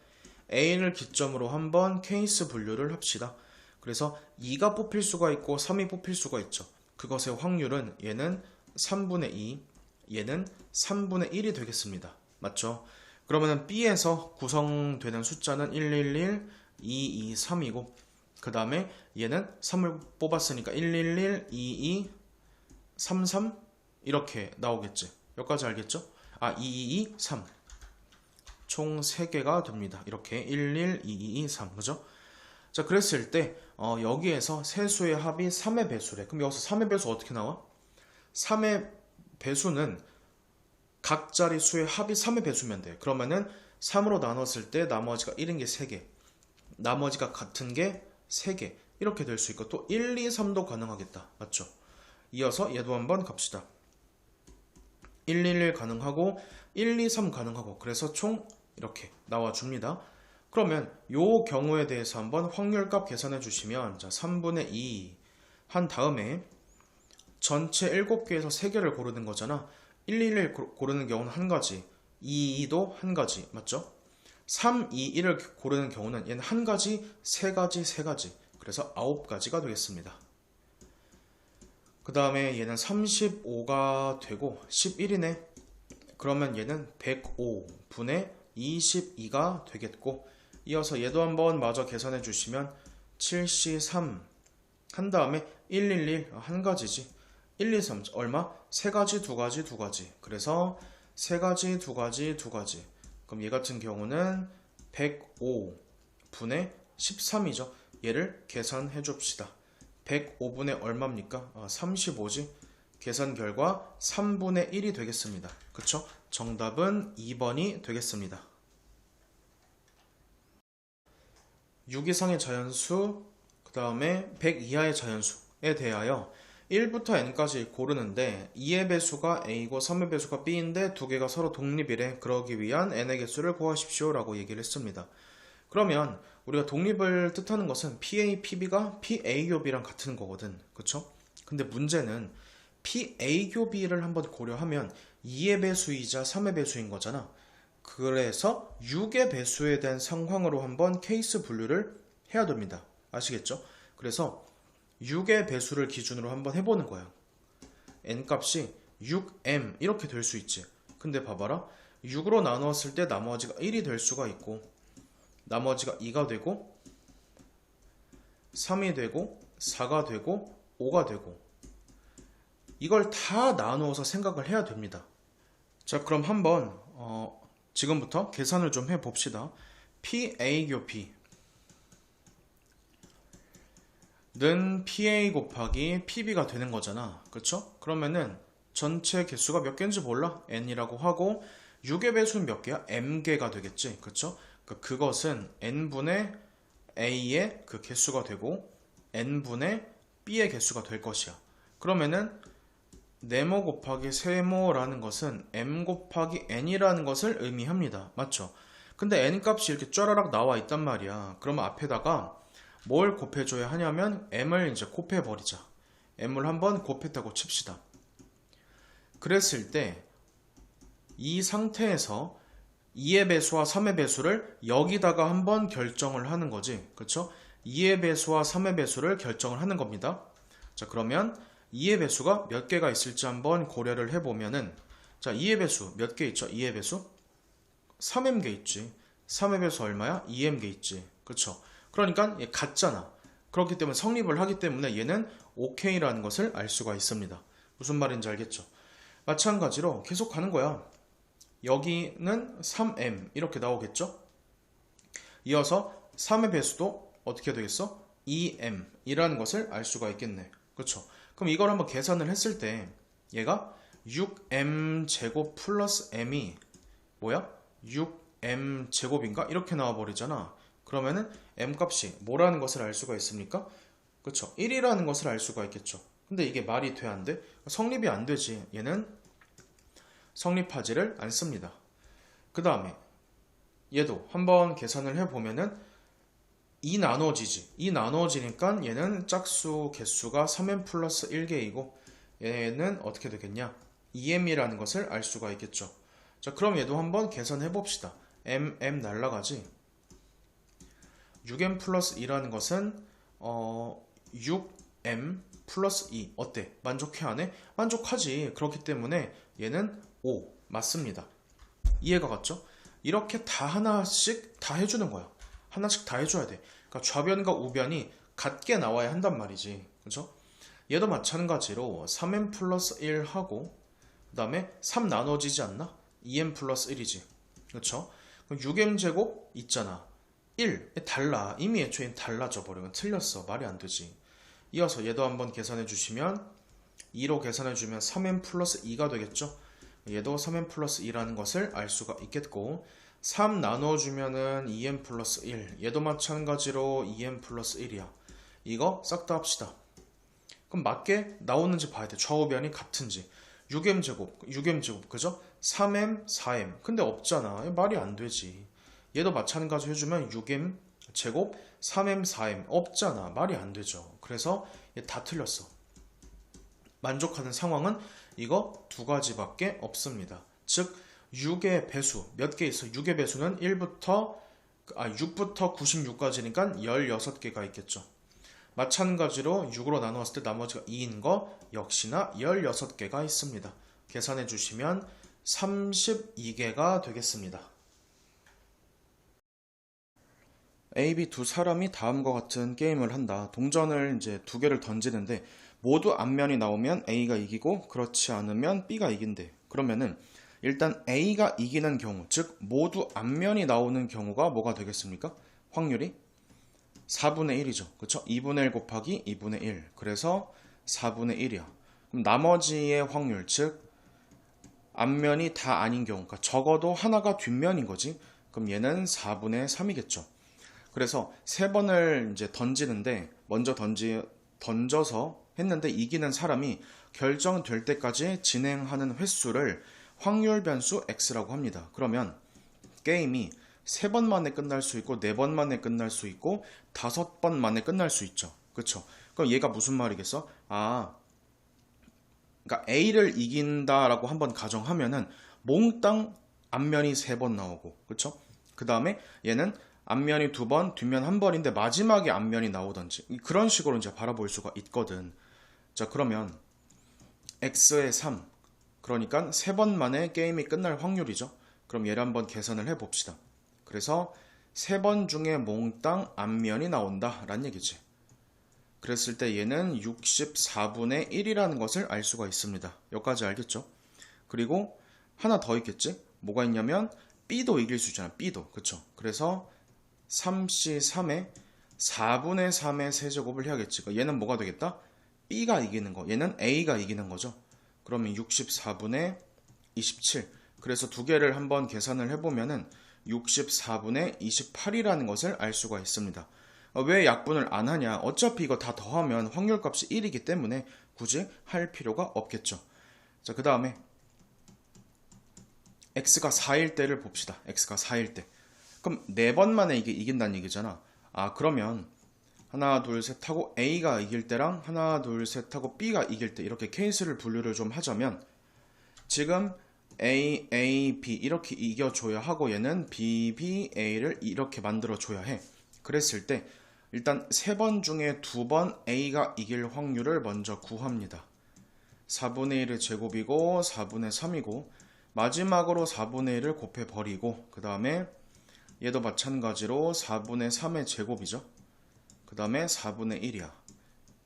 A를 기점으로 한번 케이스 분류를 합시다. 그래서 2가 뽑힐 수가 있고 3이 뽑힐 수가 있죠. 그것의 확률은 얘는 3분의 2, 얘는 3분의 1이 되겠습니다. 맞죠? 그러면 B에서 구성되는 숫자는 111, 2, 2, 3이고 그 다음에 얘는 3을 뽑았으니까 111, 2, 2, 3, 3 이렇게 나오겠지. 여기까지 알겠죠? 2, 2, 2, 3 총 3개가 됩니다. 이렇게 1, 1, 2, 2, 2, 3 그죠? 자, 그랬을 때 여기에서 세 수의 합이 3의 배수래. 그럼 여기서 3의 배수 어떻게 나와? 3의 배수는 각 자리 수의 합이 3의 배수면 돼. 그러면은 3으로 나눴을 때 나머지가 1인 게 3개, 나머지가 같은 게 3개, 이렇게 될 수 있고, 또 1, 2, 3도 가능하겠다. 맞죠? 이어서 얘도 한번 갑시다. 1, 1, 1 가능하고 1, 2, 3 가능하고, 그래서 총 이렇게 나와줍니다. 그러면 요 경우에 대해서 한번 확률값 계산해 주시면, 자, 3분의 2 한 다음에 전체 7개에서 3개를 고르는 거잖아. 1, 1, 1 고르는 경우는 한 가지, 2, 2도 한 가지, 맞죠? 3, 2, 1을 고르는 경우는 얘는 한 가지, 세 가지, 세 가지, 그래서 9가지가 되겠습니다. 그 다음에 얘는 35가 되고 11이네. 그러면 얘는 105분의 22가 되겠고, 이어서 얘도 한번 마저 계산해 주시면 73 한 다음에 111 한 가지지, 1, 2, 3 얼마? 세 가지, 두 가지, 두 가지, 그래서 세 가지, 두 가지, 두 가지. 그럼 얘 같은 경우는 105분의 13이죠. 얘를 계산해 줍시다. 105분의 얼마입니까? 35지. 계산 결과 3분의 1이 되겠습니다. 그쵸? 정답은 2번이 되겠습니다. 6 이상의 자연수, 그 다음에 100 이하의 자연수에 대하여 1부터 n까지 고르는데 2의 배수가 a이고 3의 배수가 b인데 두 개가 서로 독립이래. 그러기 위한 n의 개수를 구하십시오 라고 얘기를 했습니다. 그러면 우리가 독립을 뜻하는 것은 PA, PB가 PA 교비랑 같은 거거든. 그쵸? 근데 문제는 PA 교비를 한번 고려하면 2의 배수이자 3의 배수인 거잖아. 그래서 6의 배수에 대한 상황으로 한번 케이스 분류를 해야 됩니다. 아시겠죠? 그래서 6의 배수를 기준으로 한번 해보는 거예요. n값이 6m 이렇게 될 수 있지. 근데 봐봐라. 6으로 나누었을 때 나머지가 1이 될 수가 있고, 나머지가 2가 되고 3이 되고 4가 되고 5가 되고, 이걸 다 나누어서 생각을 해야 됩니다. 자, 그럼 한번 지금부터 계산을 좀 해봅시다. PA 교 B는 PA 곱하기 PB가 되는 거잖아. 그쵸? 그러면은 전체 개수가 몇 개인지 몰라? n이라고 하고 6의 배수는 몇 개야? m개가 되겠지. 그쵸? 그것은 n분의 a의 그 개수가 되고 n분의 b의 개수가 될 것이야. 그러면은 네모 곱하기 세모라는 것은 m 곱하기 n이라는 것을 의미합니다. 맞죠? 근데 n 값이 이렇게 쫘라락 나와 있단 말이야. 그러면 앞에다가 뭘 곱해줘야 하냐면 m을 이제 곱해버리자. m을 한번 곱했다고 칩시다. 그랬을 때 이 상태에서 2의 배수와 3의 배수를 여기다가 한번 결정을 하는 거지. 그쵸? 2의 배수와 3의 배수를 결정을 하는 겁니다. 자, 그러면 2의 배수가 몇 개가 있을지 한번 고려를 해보면은, 자, 2의 배수 몇 개 있죠? 2의 배수 3m개 있지. 3의 배수 얼마야? 2m개 있지. 그쵸? 그러니까 얘 같잖아. 그렇기 때문에 성립을 하기 때문에 얘는 OK라는 것을 알 수가 있습니다. 무슨 말인지 알겠죠? 마찬가지로 계속 가는 거야. 여기는 3m 이렇게 나오겠죠? 이어서 3의 배수도 어떻게 되겠어? 2m 이라는 것을 알 수가 있겠네. 그쵸? 그럼 이걸 한번 계산을 했을 때 얘가 6m 제곱 플러스 m이 뭐야? 6m 제곱인가? 이렇게 나와버리잖아. 그러면은 m값이 뭐라는 것을 알 수가 있습니까? 그쵸? 1이라는 것을 알 수가 있겠죠. 근데 이게 말이 돼, 안 돼? 성립이 안 되지. 얘는 성립하지를 않습니다. 그 다음에 얘도 한번 계산을 해보면은 2 나눠지지. 2 나눠지니까 얘는 짝수 개수가 3m 플러스 1개이고 얘는 어떻게 되겠냐? 2m이라는 것을 알 수가 있겠죠. 자, 그럼 얘도 한번 계산해 봅시다. m 날라가지. 6m 플러스 2라는 것은 6m 플러스 2 어때? 만족해 안 해? 만족하지. 그렇기 때문에 얘는 5 맞습니다. 이해가 갔죠? 이렇게 다 하나씩 다 해주는 거야. 하나씩 다 해줘야 돼. 그러니까 좌변과 우변이 같게 나와야 한단 말이지. 그죠? 얘도 마찬가지로 3m 플러스 1 하고 그 다음에 3 나눠지지 않나? 2m 플러스 1이지. 그쵸? 그럼 6m 제곱 있잖아. 1 달라. 이미 애초에 달라져 버리면 틀렸어. 말이 안 되지. 이어서 얘도 한번 계산해 주시면 2로 계산해 주면 3m 플러스 2가 되겠죠? 얘도 3m 플러스 2라는 것을 알 수가 있겠고, 3 나눠주면은 2n 플러스 1. 얘도 마찬가지로 2n 플러스 1이야. 이거 싹 다 합시다. 그럼 맞게 나오는지 봐야 돼. 좌우변이 같은지. 6m 제곱, 6m 제곱, 그죠? 3m, 4m. 근데 없잖아. 말이 안 되지. 얘도 마찬가지 해주면 6m 제곱, 3m, 4m. 없잖아. 말이 안 되죠. 그래서 얘 다 틀렸어. 만족하는 상황은 이거 두 가지밖에 없습니다. 즉 6의 배수 몇 개 있어? 6의 배수는 6부터 96까지니까 16개가 있겠죠. 마찬가지로 6으로 나누었을 때 나머지가 2인 거 역시나 16개가 있습니다. 계산해 주시면 32개가 되겠습니다. A, B 두 사람이 다음과 같은 게임을 한다. 동전을 이제 두 개를 던지는데 모두 앞면이 나오면 A가 이기고 그렇지 않으면 B가 이긴대. 그러면은 일단 A가 이기는 경우, 즉 모두 앞면이 나오는 경우가 뭐가 되겠습니까? 확률이 4분의 1이죠. 그렇죠? 2분의 1 곱하기 2분의 1. 그래서 4분의 1이야. 그럼 나머지의 확률, 즉 앞면이 다 아닌 경우, 그러니까 적어도 하나가 뒷면인 거지. 그럼 얘는 4분의 3이겠죠. 그래서 세 번을 이제 던지는데 먼저 던져서 했는데 이기는 사람이 결정될 때까지 진행하는 횟수를 확률 변수 x라고 합니다. 그러면 게임이 3번 만에 끝날 수 있고 4번 만에 끝날 수 있고 5번 만에 끝날 수 있죠. 그렇죠? 그럼 얘가 무슨 말이겠어? 그러니까 A를 이긴다라고 한번 가정하면은 몽땅 앞면이 3번 나오고, 그렇죠? 그 다음에 얘는 앞면이 2번, 뒷면 1번인데 마지막에 앞면이 나오던지 그런 식으로 이제 바라볼 수가 있거든. 자, 그러면 x의 3, 그러니까 3번 만에 게임이 끝날 확률이죠. 그럼 얘를 한번 계산을 해봅시다. 그래서 3번 중에 몽땅 앞면이 나온다 라는 얘기지. 그랬을 때 얘는 64분의 1이라는 것을 알 수가 있습니다. 여기까지 알겠죠? 그리고 하나 더 있겠지? 뭐가 있냐면 B도 이길 수 있잖아. B도. 그쵸? 그래서 3C3에 4분의 3의 세제곱을 해야겠지. 얘는 뭐가 되겠다? B가 이기는 거. 얘는 A가 이기는 거죠. 그러면 64분의 27. 그래서 두 개를 한번 계산을 해보면은 64분의 28이라는 것을 알 수가 있습니다. 왜 약분을 안 하냐? 어차피 이거 다 더하면 확률값이 1이기 때문에 굳이 할 필요가 없겠죠. 자, 그 다음에 x가 4일 때를 봅시다. x가 4일 때. 그럼 4번 만에 이게 이긴다는 얘기잖아. 그러면 하나, 둘, 셋 하고 A가 이길 때랑 하나, 둘, 셋 하고 B가 이길 때 이렇게 케이스를 분류를 좀 하자면 지금 A, A, B 이렇게 이겨줘야 하고 얘는 B, B, A를 이렇게 만들어줘야 해. 그랬을 때 일단 3번 중에 2번 A가 이길 확률을 먼저 구합니다. 4분의 1의 제곱이고 4분의 3이고 마지막으로 4분의 1을 곱해버리고 그 다음에 얘도 마찬가지로 4분의 3의 제곱이죠. 그 다음에 4분의 1이야.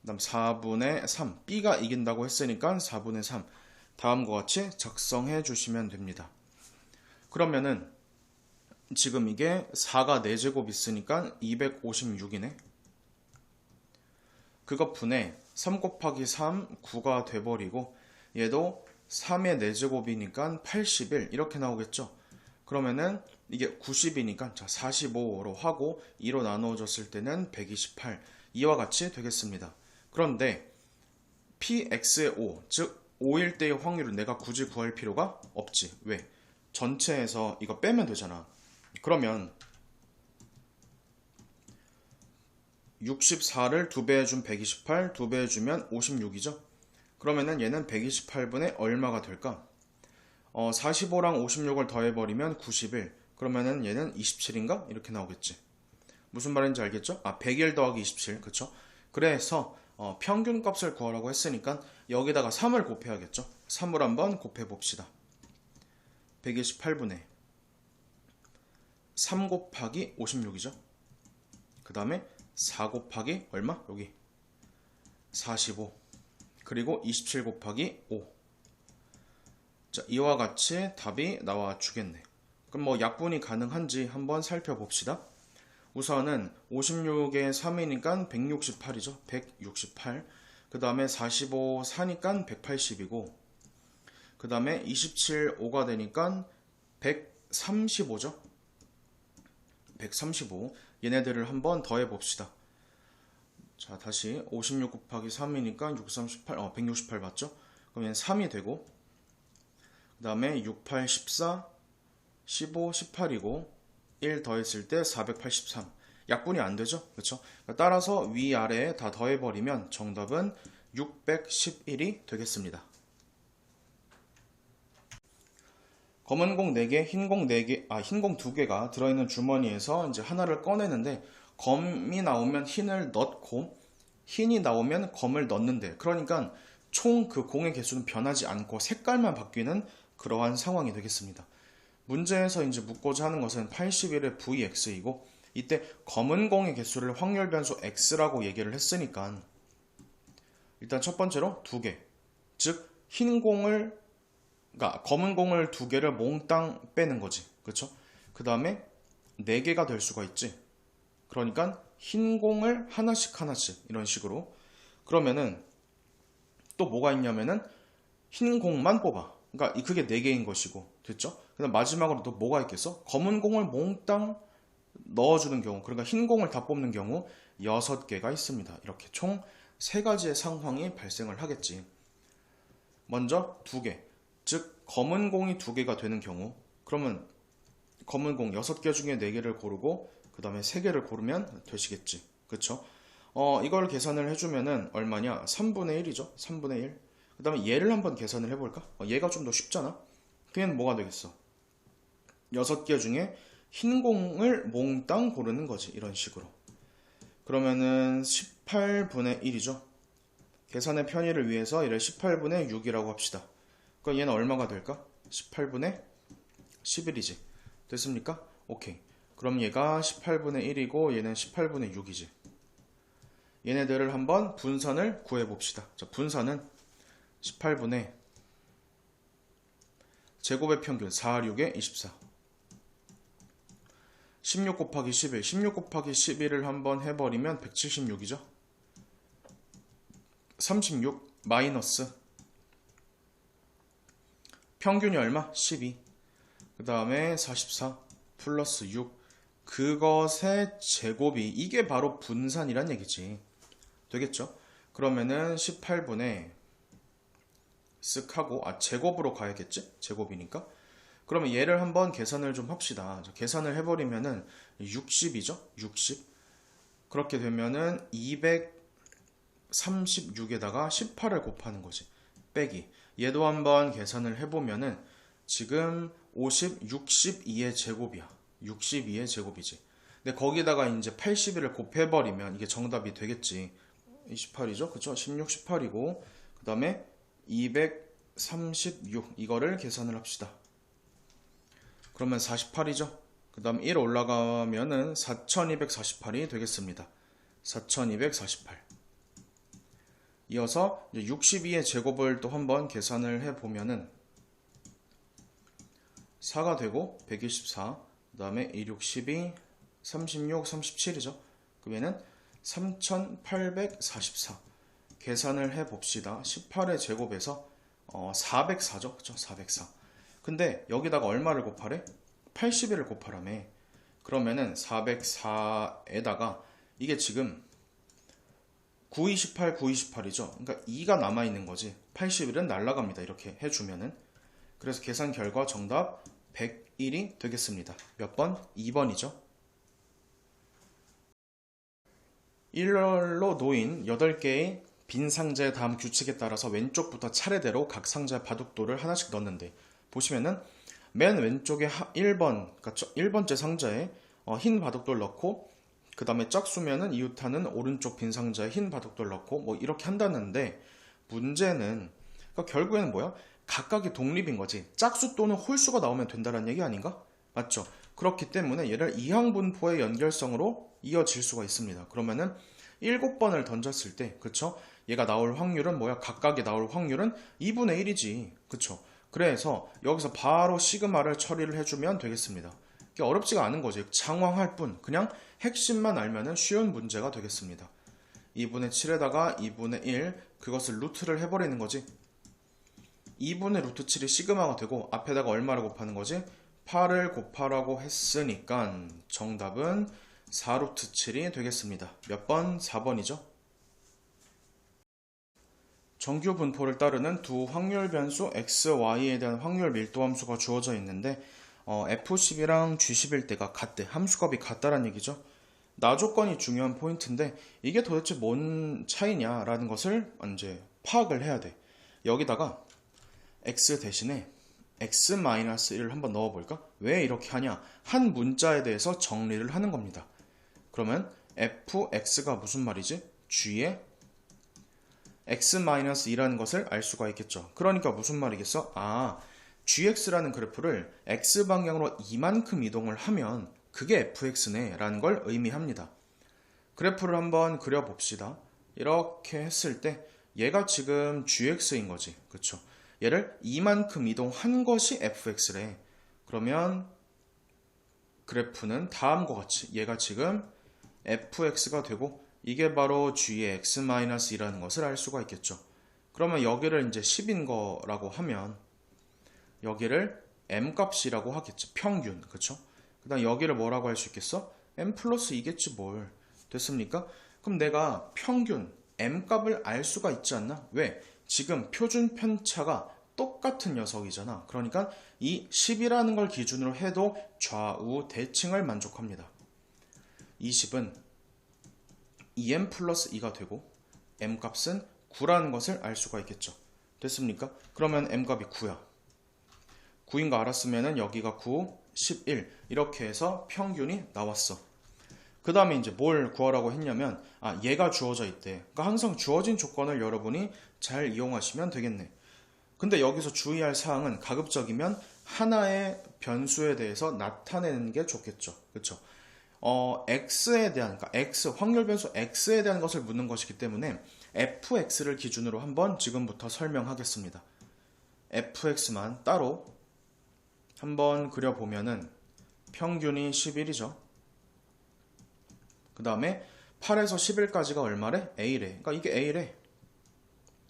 그 다음 4분의 3. B가 이긴다고 했으니까 4분의 3. 다음과 같이 작성해 주시면 됩니다. 그러면은 지금 이게 4가 4제곱 있으니까 256이네. 그거 분해 3 곱하기 3, 9가 돼버리고 얘도 3의 4제곱이니까 81 이렇게 나오겠죠. 그러면은 이게 90이니까 자 45로 하고 2로 나누어졌을 때는 128 이와 같이 되겠습니다. 그런데 px의 5, 즉 5일 때의 확률을 내가 굳이 구할 필요가 없지. 왜? 전체에서 이거 빼면 되잖아. 그러면 64를 2배 해주면 128, 2배 해주면 56이죠. 그러면은 얘는 128분의 얼마가 될까? 45랑 56을 더해버리면 91. 그러면은 얘는 27인가? 이렇게 나오겠지. 무슨 말인지 알겠죠? 101 더하기 27. 그쵸? 그래서 평균 값을 구하라고 했으니까 여기다가 3을 곱해야겠죠? 3을 한번 곱해봅시다. 128분의 3 곱하기 56이죠. 그 다음에 4 곱하기 얼마? 여기 45. 그리고 27 곱하기 5. 자, 이와 같이 답이 나와 주겠네. 그럼 뭐 약분이 가능한지 한번 살펴봅시다. 우선은 56에 3이니까 168이죠. 168. 그 다음에 45 4니까 180이고 그 다음에 27 5가 되니까 135죠. 135. 얘네들을 한번 더해 봅시다. 자, 다시 56 곱하기 3이니까 6, 3, 18, 168 맞죠? 그럼 얘는 3이 되고, 그 다음에 6, 8, 14, 15, 18이고 1 더했을 때 483. 약분이 안 되죠? 그렇죠? 따라서 위아래에 다 더해버리면 정답은 611이 되겠습니다. 검은 공 4개, 흰 공 4개, 흰 공 2개가 들어있는 주머니에서 이제 하나를 꺼내는데 검이 나오면 흰을 넣고 흰이 나오면 검을 넣는데, 그러니까 총 그 공의 개수는 변하지 않고 색깔만 바뀌는 그러한 상황이 되겠습니다. 문제에서 이제 묻고자 하는 것은 81의 VX이고, 이때 검은 공의 개수를 확률 변수 X라고 얘기를 했으니까 일단 첫 번째로 2개, 즉 흰 공을, 그러니까 검은 공을 2개를 몽땅 빼는 거지, 그렇죠? 그 다음에 4개가 될 수가 있지. 그러니까 흰 공을 하나씩 이런 식으로. 그러면은 또 뭐가 있냐면은 흰 공만 뽑아. 그러니까 그게 4개인 것이고, 됐죠? 그다음 마지막으로 또 뭐가 있겠어? 검은 공을 몽땅 넣어주는 경우, 그러니까 흰 공을 다 뽑는 경우 6개가 있습니다. 이렇게 총 3가지의 상황이 발생을 하겠지. 먼저 2개, 즉 검은 공이 2개가 되는 경우, 그러면 검은 공 6개 중에 4개를 고르고 그 다음에 3개를 고르면 되시겠지. 그쵸? 이걸 계산을 해주면은 얼마냐? 3분의 1이죠. 3분의 1. 그 다음에 얘를 한번 계산을 해볼까? 얘가 좀 더 쉽잖아? 그냥 뭐가 되겠어? 6개 중에 흰 공을 몽땅 고르는 거지. 이런 식으로. 그러면은 18분의 1이죠. 계산의 편의를 위해서 얘를 18분의 6이라고 합시다. 그럼 얘는 얼마가 될까? 18분의 11이지. 됐습니까? 오케이. 그럼 얘가 18분의 1이고 얘는 18분의 6이지. 얘네들을 한번 분산을 구해봅시다. 자, 분산은 18분의 제곱의 평균 4, 6에 24. 16 곱하기 11. 16 곱하기 11을 한번 해버리면 176이죠. 36 마이너스 평균이 얼마? 12. 그 다음에 44 플러스 6. 그것의 제곱이, 이게 바로 분산이란 얘기지. 되겠죠? 그러면은 18분의 쓱 하고, 제곱으로 가야겠지? 제곱이니까. 그러면 얘를 한번 계산을 좀 합시다. 계산을 해버리면은 60이죠? 60. 그렇게 되면은 236에다가 18을 곱하는 거지. 빼기. 얘도 한번 계산을 해보면은 지금 50, 62의 제곱이야. 62의 제곱이지. 근데 거기다가 이제 81을 곱해버리면 이게 정답이 되겠지. 28이죠? 그쵸? 16, 18이고, 그 다음에 236. 이거를 계산을 합시다. 그러면 48이죠? 그 다음 1 올라가면은 4248이 되겠습니다. 4248. 이어서 62의 제곱을 또 한번 계산을 해보면은 4가 되고 124, 그 다음에 2, 6, 12, 36, 37이죠. 그럼 얘는 3844. 계산을 해봅시다. 18의 제곱에서 404죠. 그쵸? 404. 근데 여기다가 얼마를 곱하래? 81을 곱하라며. 그러면은 404에다가 이게 지금 928, 928이죠. 그러니까 2가 남아있는 거지. 81은 날라갑니다. 이렇게 해주면은. 그래서 계산 결과 정답 101이 되겠습니다. 몇 번? 2번이죠. 일렬로 놓인 8개의 빈 상자의 다음 규칙에 따라서 왼쪽부터 차례대로 각 상자의 바둑돌을 하나씩 넣는데, 보시면은 맨 왼쪽에 1번, 그러니까 1번째 상자에 흰 바둑돌 넣고, 그 다음에 짝수면은 이웃하는 오른쪽 빈 상자에 흰 바둑돌 넣고 뭐 이렇게 한다는데, 문제는 그러니까 결국에는 뭐야? 각각이 독립인 거지. 짝수 또는 홀수가 나오면 된다는 얘기 아닌가? 맞죠? 그렇기 때문에 얘를 이항분포의 연결성으로 이어질 수가 있습니다. 그러면은 7번을 던졌을 때, 그쵸? 얘가 나올 확률은 뭐야? 각각이 나올 확률은 2분의 1이지. 그쵸? 그래서 여기서 바로 시그마를 처리를 해주면 되겠습니다. 이게 어렵지가 않은 거지. 장황할 뿐. 그냥 핵심만 알면은 쉬운 문제가 되겠습니다. 2분의 7에다가 2분의 1, 그것을 루트를 해버리는 거지. 2분의 루트 7이 시그마가 되고 앞에다가 얼마를 곱하는 거지? 8을 곱하라고 했으니까 정답은 4루트 7이 되겠습니다. 몇 번? 4번이죠. 정규 분포를 따르는 두 확률 변수 x, y에 대한 확률 밀도 함수가 주어져 있는데 F10이랑 G10일 때가 같대. 함수값이 같다란 얘기죠. 나 조건이 중요한 포인트인데 이게 도대체 뭔 차이냐라는 것을 이제 파악을 해야 돼. 여기다가 x 대신에 x-1을 한번 넣어볼까? 왜 이렇게 하냐? 한 문자에 대해서 정리를 하는 겁니다. 그러면 fx가 무슨 말이지? g의 x-2라는 것을 알 수가 있겠죠. 그러니까 무슨 말이겠어? gx라는 그래프를 x방향으로 이만큼 이동을 하면 그게 fx네 라는 걸 의미합니다. 그래프를 한번 그려봅시다. 이렇게 했을 때 얘가 지금 gx인 거지. 그쵸? 얘를 이만큼 이동한 것이 fx래. 그러면 그래프는 다음과 같이 얘가 지금 fx가 되고 이게 바로 g의 x-2라는 것을 알 수가 있겠죠. 그러면 여기를 이제 10인 거라고 하면 여기를 m값이라고 하겠죠. 평균. 그쵸? 그 다음 여기를 뭐라고 할 수 있겠어? m 플러스 2겠지 뭘. 됐습니까? 그럼 내가 평균 m값을 알 수가 있지 않나? 왜? 지금 표준 편차가 똑같은 녀석이잖아. 그러니까 이 10이라는 걸 기준으로 해도 좌우 대칭을 만족합니다. 20은 2m 플러스 2가 되고 m값은 9라는 것을 알 수가 있겠죠. 됐습니까? 그러면 m값이 9야. 9인 거 알았으면 여기가 9, 11 이렇게 해서 평균이 나왔어. 그 다음에 이제 뭘 구하라고 했냐면 얘가 주어져 있대. 그러니까 항상 주어진 조건을 여러분이 잘 이용하시면 되겠네. 근데 여기서 주의할 사항은 가급적이면 하나의 변수에 대해서 나타내는 게 좋겠죠. 그렇죠? x에 대한, 그러니까 x, 확률 변수 x에 대한 것을 묻는 것이기 때문에 fx를 기준으로 한번 지금부터 설명하겠습니다. fx만 따로 한번 그려보면은 평균이 11이죠. 그 다음에 8에서 11까지가 얼마래? a래. 그러니까 이게 a래.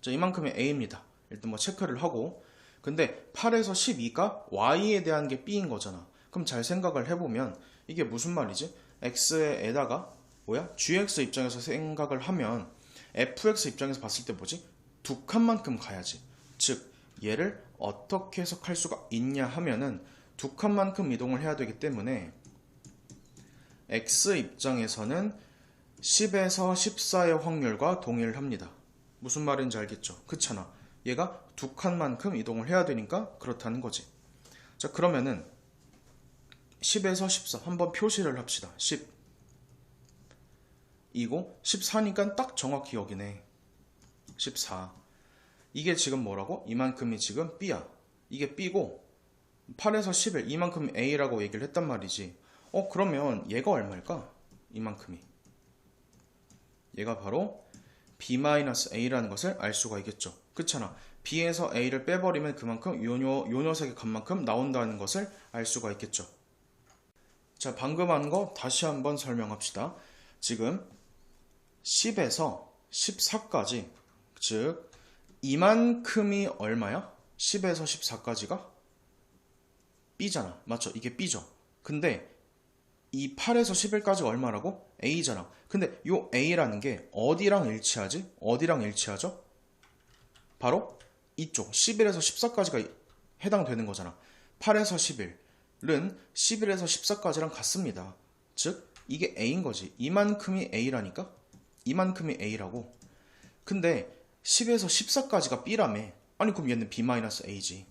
자, 이만큼이 a입니다. 일단 뭐 체크를 하고. 근데 8에서 12가 y에 대한 게 b인 거잖아. 그럼 잘 생각을 해보면 이게 무슨 말이지? x에다가 뭐야? gx 입장에서 생각을 하면 fx 입장에서 봤을 때 뭐지? 두 칸만큼 가야지. 즉 얘를 어떻게 해석할 수가 있냐 하면은 두 칸만큼 이동을 해야 되기 때문에 x 입장에서는 10에서 14의 확률과 동일을 합니다. 무슨 말인지 알겠죠? 그렇잖아. 얘가 두 칸만큼 이동을 해야 되니까 그렇다는 거지. 자, 그러면은 10에서 14 한번 표시를 합시다. 10 이고 14니까 딱 정확히 여기네. 14. 이게 지금 뭐라고? 이만큼이 지금 B야. 이게 B고 8에서 11 이만큼 A라고 얘기를 했단 말이지. 그러면 얘가 얼마일까? 이만큼이. 얘가 바로 B-A라는 것을 알 수가 있겠죠. 그렇잖아. B에서 A를 빼버리면 그만큼 요 녀석의 값만큼 나온다는 것을 알 수가 있겠죠. 자, 방금 한 거 다시 한번 설명합시다. 지금 10에서 14까지, 즉 이만큼이 얼마야? 10에서 14까지가 B잖아. 맞죠? 이게 B죠. 근데 이 8에서 11까지가 얼마라고? A잖아. 근데 요 A라는 게 어디랑 일치하지? 어디랑 일치하죠? 바로 이쪽 11에서 14까지가 해당되는 거잖아. 8에서 11은 11에서 14까지랑 같습니다. 즉 이게 A인 거지. 이만큼이 A라니까? 이만큼이 A라고. 근데 10에서 14까지가 B라며. 아니 그럼 얘는 B-A지.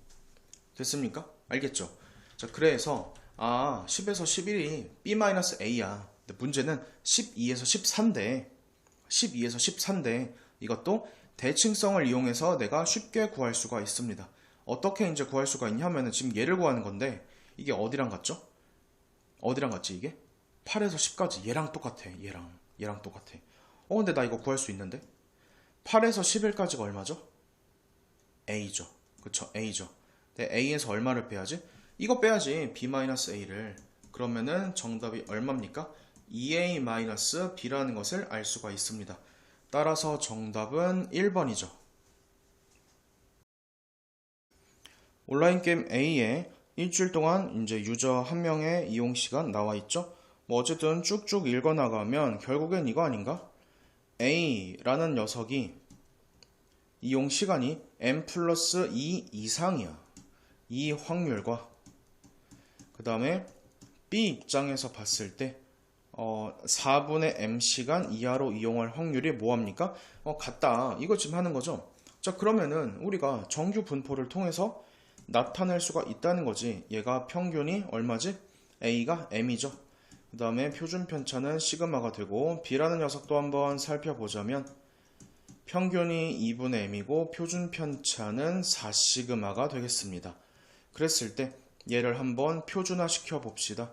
됐습니까? 알겠죠? 자, 그래서 10에서 11이 B-A야. 근데 문제는 12에서 14인데 12에서 14인데 이것도 대칭성을 이용해서 내가 쉽게 구할 수가 있습니다. 어떻게 이제 구할 수가 있냐면은 지금 얘를 구하는 건데 이게 어디랑 같죠? 어디랑 같지 이게? 8에서 10까지 얘랑 똑같아. 얘랑 똑같아. 근데 나 이거 구할 수 있는데? 8에서 11까지가 얼마죠? A죠. 그쵸? A죠. 근데 A에서 얼마를 빼야지? 이거 빼야지. B-A를. 그러면은 정답이 얼마입니까? 2A-B라는 것을 알 수가 있습니다. 따라서 정답은 1번이죠. 온라인 게임 A의 일주일 동안 이제 유저 한 명의 이용 시간 나와 있죠? 뭐 어쨌든 쭉쭉 읽어 나가면 결국엔 이거 아닌가? A라는 녀석이 이용 시간이 m 플러스 2 이상이야. 이 확률과 그 다음에 B 입장에서 봤을 때 4분의 m 시간 이하로 이용할 확률이 뭐합니까? 같다. 이거 지금 하는 거죠. 자, 그러면은 우리가 정규 분포를 통해서 나타낼 수가 있다는 거지. 얘가 평균이 얼마지? A가 M이죠. 그 다음에 표준 편차는 시그마가 되고, B라는 녀석도 한번 살펴보자면 평균이 2분의 M이고 표준 편차는 4시그마가 되겠습니다. 그랬을 때 얘를 한번 표준화 시켜 봅시다.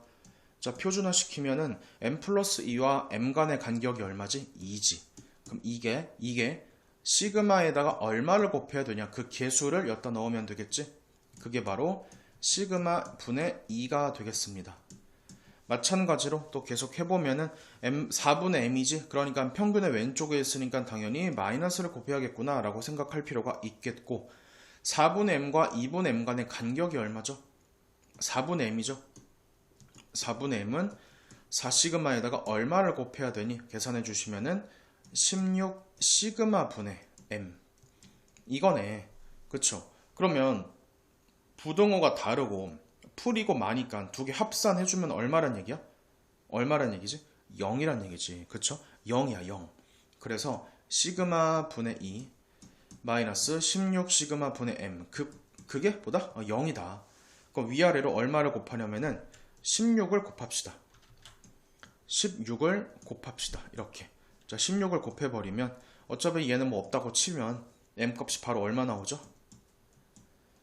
자, 표준화 시키면은 M 플러스 2와 M 간의 간격이 얼마지? 2지. 그럼 이게 시그마에다가 얼마를 곱해야 되냐? 그 개수를 여기다 넣으면 되겠지? 그게 바로 시그마 분의 2가 되겠습니다. 마찬가지로 또 계속 해보면은 4분의 m이지. 그러니까 평균의 왼쪽에 있으니까 당연히 마이너스를 곱해야겠구나 라고 생각할 필요가 있겠고, 4분의 m과 2분의 m 간의 간격이 얼마죠? 4분의 m이죠. 4분의 m은 4시그마에다가 얼마를 곱해야 되니? 계산해 주시면은 16 시그마 분의 m. 이거네. 그쵸? 그러면 부등호가 다르고 풀이고 마니까 두 개 합산해주면 얼마란 얘기야? 얼마란 얘기지? 0이란 얘기지. 그쵸? 0이야, 0. 그래서 시그마 분의 2 마이너스 16 시그마 분의 m. 그게 뭐다? 0이다. 그럼 위아래로 얼마를 곱하냐면은 16을 곱합시다. 16을 곱합시다. 이렇게. 자, 16을 곱해버리면 어차피 얘는 뭐 없다고 치면 m 값이 바로 얼마 나오죠?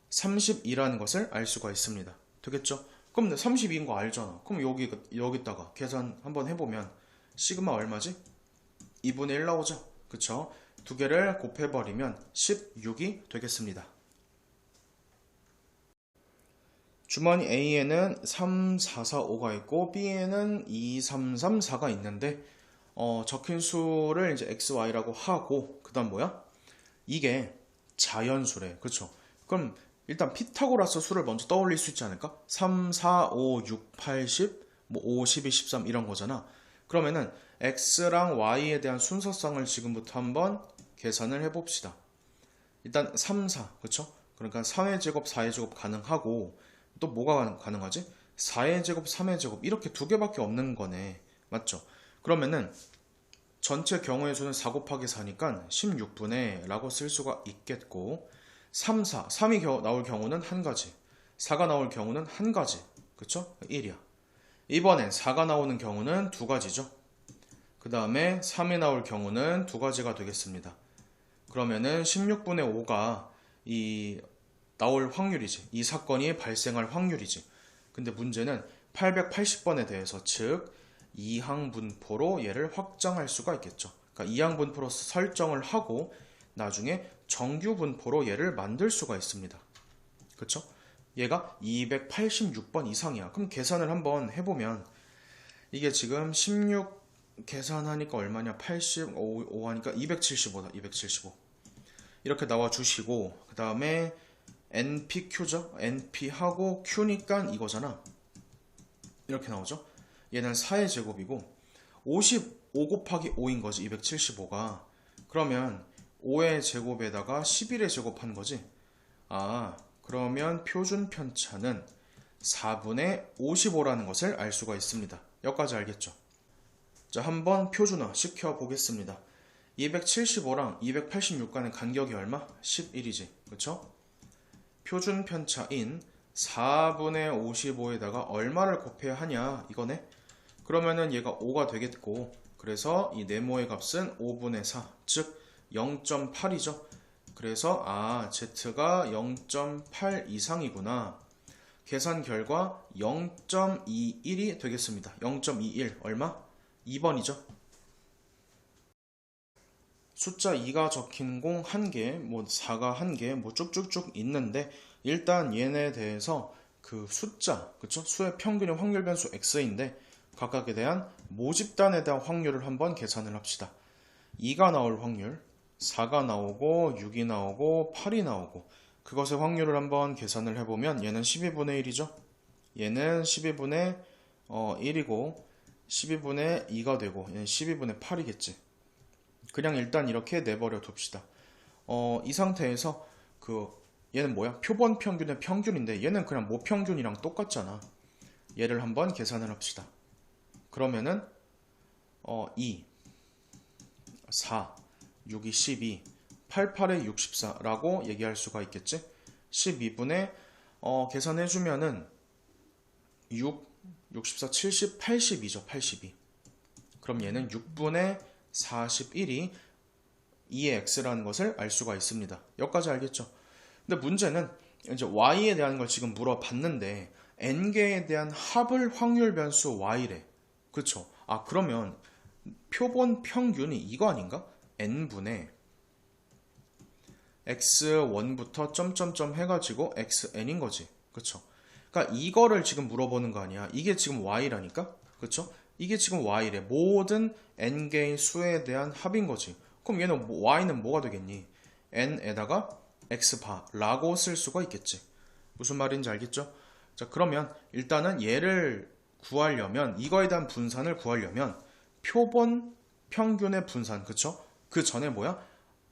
32라는 것을 알 수가 있습니다. 되겠죠? 그럼 32인 거 알잖아. 그럼 여기다가 계산 한번 해보면 시그마 얼마지? 2분의 1 나오죠? 그쵸? 두 개를 곱해버리면 16이 되겠습니다. 주머니 A에는 3, 4, 4, 5가 있고 B에는 2, 3, 3, 4가 있는데 적힌 수를 이제 XY라고 하고, 그 다음 뭐야? 이게 자연수래. 그쵸? 그럼 일단 피타고라스 수를 먼저 떠올릴 수 있지 않을까? 3, 4, 5, 6, 8, 10, 뭐 5, 12, 13 이런 거잖아. 그러면은 X랑 Y에 대한 순서성을 지금부터 한번 계산을 해봅시다. 일단 3, 4, 그쵸? 그러니까 3의 제곱, 4의 제곱 가능하고, 또 뭐가 가능하지? 4의 제곱, 3의 제곱 이렇게 두 개밖에 없는 거네. 맞죠? 그러면은 전체 경우의 수는 4 곱하기 4니까 16분의 라고 쓸 수가 있겠고, 3, 4, 3이 나올 경우는 한 가지, 4가 나올 경우는 한 가지. 그쵸? 1이야. 이번엔 4가 나오는 경우는 두 가지죠. 그 다음에 3이 나올 경우는 두 가지가 되겠습니다. 그러면은 16분의 5가 나올 확률이지. 이 사건이 발생할 확률이지. 근데 문제는 880번에 대해서, 즉 이항분포로 얘를 확정할 수가 있겠죠. 그러니까 이항분포로 설정을 하고 나중에 정규분포로 얘를 만들 수가 있습니다. 그쵸? 얘가 286번 이상이야. 그럼 계산을 한번 해보면 이게 지금 16 계산하니까 얼마냐? 85 하니까 275다. 275 이렇게 나와 주시고, 그 다음에 NPQ죠? NP하고 Q니까 이거잖아. 이렇게 나오죠? 얘는 4의 제곱이고 55 곱하기 5인 거지. 275가. 그러면 5의 제곱에다가 11의 제곱한 거지. 그러면 표준 편차는 4분의 55라는 것을 알 수가 있습니다. 여기까지 알겠죠? 자, 한번 표준화 시켜 보겠습니다. 275랑 286 간의 간격이 얼마? 11이지. 그쵸? 표준 편차인 4분의 55에다가 얼마를 곱해야 하냐 이거네. 그러면은 얘가 5가 되겠고, 그래서 이 네모의 값은 5분의 4, 즉 0.8이죠. 그래서 Z가 0.8 이상이구나. 계산 결과 0.21이 되겠습니다. 0.21 얼마? 2번이죠. 숫자 2가 적힌 공 1개, 뭐 4가 1개, 뭐 쭉쭉쭉 있는데, 일단 얘네에 대해서 그 숫자, 그쵸? 수의 평균의 확률 변수 x인데 각각에 대한 모집단에 대한 확률을 한번 계산을 합시다. 2가 나올 확률, 4가 나오고 6이 나오고 8이 나오고, 그것의 확률을 한번 계산을 해보면 얘는 12분의 1이죠. 얘는 12분의 1이고 12분의 2가 되고 얘는 12분의 8이겠지. 그냥 일단 이렇게 내버려 둡시다. 이 상태에서 얘는 뭐야? 표본 평균의 평균인데 얘는 그냥 모평균이랑 똑같잖아. 얘를 한번 계산을 합시다. 그러면은 2, 4, 6이 12, 88에 64라고 얘기할 수가 있겠지? 12분의 계산해주면은 6, 64, 70, 82죠. 82. 그럼 얘는 6분의 41이 2의 x라는 것을 알 수가 있습니다. 여기까지 알겠죠? 근데 문제는 이제 y에 대한 걸 지금 물어봤는데 n개에 대한 합을 확률 변수 y래. 그쵸? 그러면 표본 평균이 이거 아닌가? n분의 x1부터 점점점 해가지고 xn인 거지. 그쵸? 그러니까 이거를 지금 물어보는 거 아니야. 이게 지금 y라니까? 그쵸? 이게 지금 y래. 모든 n개의 수에 대한 합인 거지. 그럼 얘는 y는 뭐가 되겠니? n에다가 x바라고 쓸 수가 있겠지. 무슨 말인지 알겠죠? 자, 그러면 일단은 얘를 구하려면, 이거에 대한 분산을 구하려면 표본 평균의 분산, 그쵸? 그 전에 뭐야?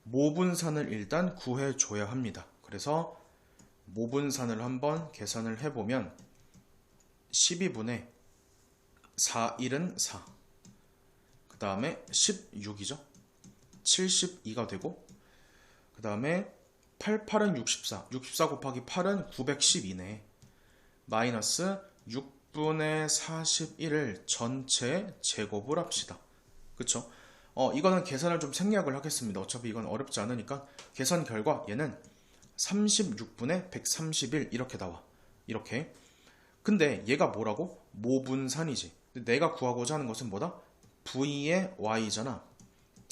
모분산을 일단 구해줘야 합니다. 그래서 모분산을 한번 계산을 해보면 12분의 4, 1은 4. 그 다음에 16이죠. 72가 되고, 그 다음에 88은 64. 64 곱하기 8은 912네. 마이너스 6분의 41을 전체 제곱을 합시다. 그쵸? 이거는 계산을 좀 생략을 하겠습니다. 어차피 이건 어렵지 않으니까. 계산 결과 얘는 36분의 131 이렇게 나와. 이렇게. 근데 얘가 뭐라고? 모분산이지. 내가 구하고자 하는 것은 뭐다? v의 y잖아.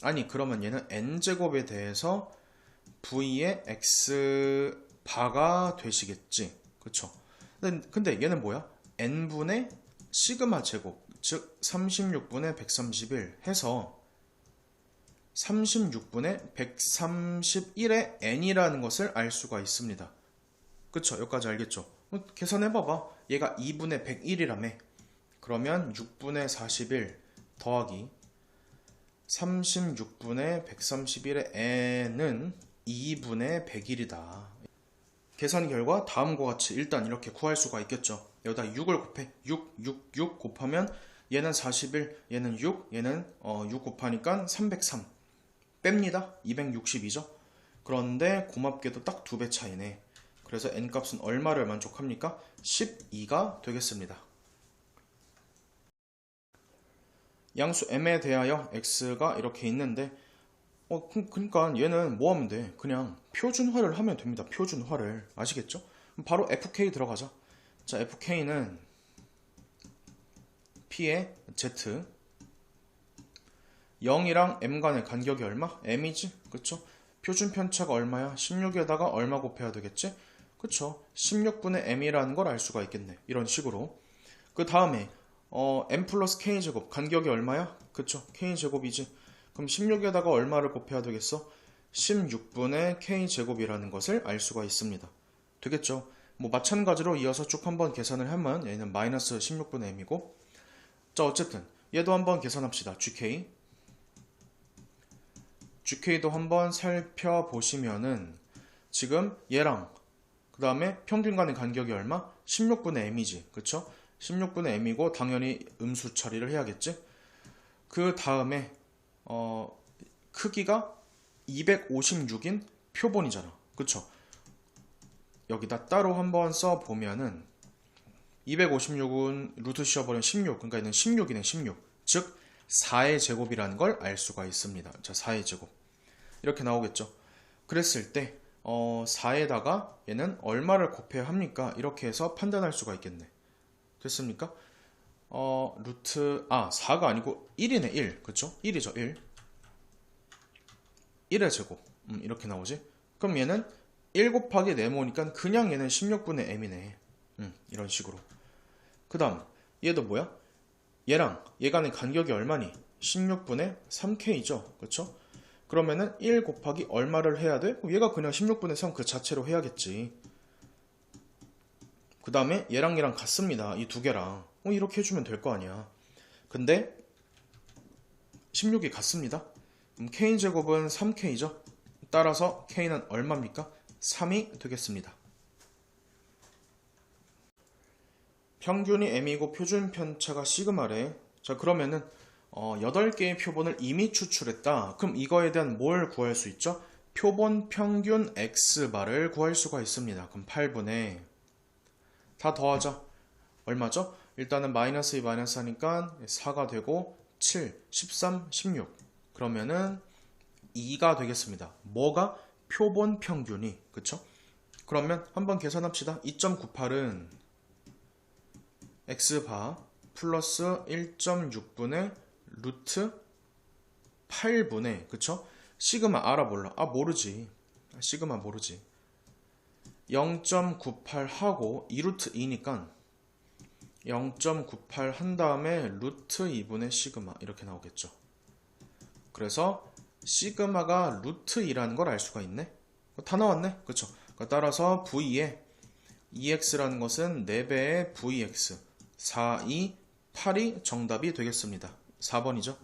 아니, 그러면 얘는 n제곱에 대해서 v의 x바가 되시겠지. 그쵸? 근데 얘는 뭐야? n분의 시그마 제곱, 즉 36분의 131 해서 36분의 131의 n이라는 것을 알 수가 있습니다. 그쵸? 여기까지 알겠죠? 계산해봐봐. 얘가 2분의 101이라며. 그러면 6분의 41 더하기 36분의 131의 n은 2분의 101이다. 계산 결과 다음과 같이 일단 이렇게 구할 수가 있겠죠. 여기다 6을 곱해. 6 곱하면 얘는 41, 얘는 6, 얘는 6 곱하니까 303. 뺍니다. 262죠. 그런데 고맙게도 딱 2배 차이네. 그래서 n값은 얼마를 만족합니까? 12가 되겠습니다. 양수 m에 대하여 x가 이렇게 있는데 그러니까 얘는 뭐 하면 돼? 그냥 표준화를 하면 됩니다. 표준화를. 아시겠죠? 바로 fk 들어가자. 자, fk는 p의 z 0이랑 m 간의 간격이 얼마? m이지? 그쵸? 표준 편차가 얼마야? 16에다가 얼마 곱해야 되겠지? 그쵸? 16분의 m이라는 걸 알 수가 있겠네. 이런 식으로. 그 다음에 m 플러스 k제곱 간격이 얼마야? 그쵸? k제곱이지. 그럼 16에다가 얼마를 곱해야 되겠어? 16분의 k제곱이라는 것을 알 수가 있습니다. 되겠죠? 뭐 마찬가지로 이어서 쭉 한번 계산을 하면 얘는 마이너스 16분의 m이고, 자, 어쨌든 얘도 한번 계산합시다. GK도 한번 살펴보시면은 지금 얘랑 그 다음에 평균 간의 간격이 얼마? 16분의 m이지. 그쵸? 16분의 m이고 당연히 음수 처리를 해야겠지? 그 다음에 크기가 256인 표본이잖아. 그쵸? 여기다 따로 한번 써보면은 256은 루트 씌워버리면 16. 그러니까 얘는 16이네. 16. 즉 4의 제곱이라는 걸 알 수가 있습니다. 자, 4의 제곱. 이렇게 나오겠죠. 그랬을 때 4에다가 얘는 얼마를 곱해야 합니까? 이렇게 해서 판단할 수가 있겠네. 됐습니까? 4가 아니고 1이네. 1. 그쵸? 1이죠. 1. 1의 제곱. 이렇게 나오지? 그럼 얘는 1 곱하기 네모니까 그냥 얘는 16분의 m이네. 이런 식으로. 그 다음 얘도 뭐야? 얘랑 얘 간의 간격이 얼마니? 16분의 3k죠. 그쵸? 그러면은 1 곱하기 얼마를 해야 돼? 얘가 그냥 16분의 3 그 자체로 해야겠지. 그 다음에 얘랑 얘랑 같습니다. 이 두 개랑. 이렇게 해주면 될 거 아니야. 근데 16이 같습니다. 그럼 K제곱은 3K죠. 따라서 K는 얼마입니까? 3이 되겠습니다. 평균이 M이고 표준 편차가 시그마래. 자, 그러면은 8개의 표본을 이미 추출했다. 그럼 이거에 대한 뭘 구할 수 있죠? 표본 평균 X바를 구할 수가 있습니다. 그럼 8분의 다 더하자. 얼마죠? 일단은 마이너스 2 마이너스 하니까 4가 되고 7, 13, 16. 그러면은 2가 되겠습니다. 뭐가? 표본 평균이. 그쵸? 그러면 한번 계산합시다. 2.98은 X바 플러스 1.6분의 루트 8분의 그쵸? 시그마 알아 몰라? 모르지. 시그마 모르지. 0.98 하고 2루트 2니까 0.98 한 다음에 루트 2분의 시그마 이렇게 나오겠죠. 그래서 시그마가 루트 2라는 걸 알 수가 있네. 다 나왔네. 그쵸? 따라서 V에 EX라는 것은 4배의 VX 4, 2, 8이 정답이 되겠습니다. 4번이죠.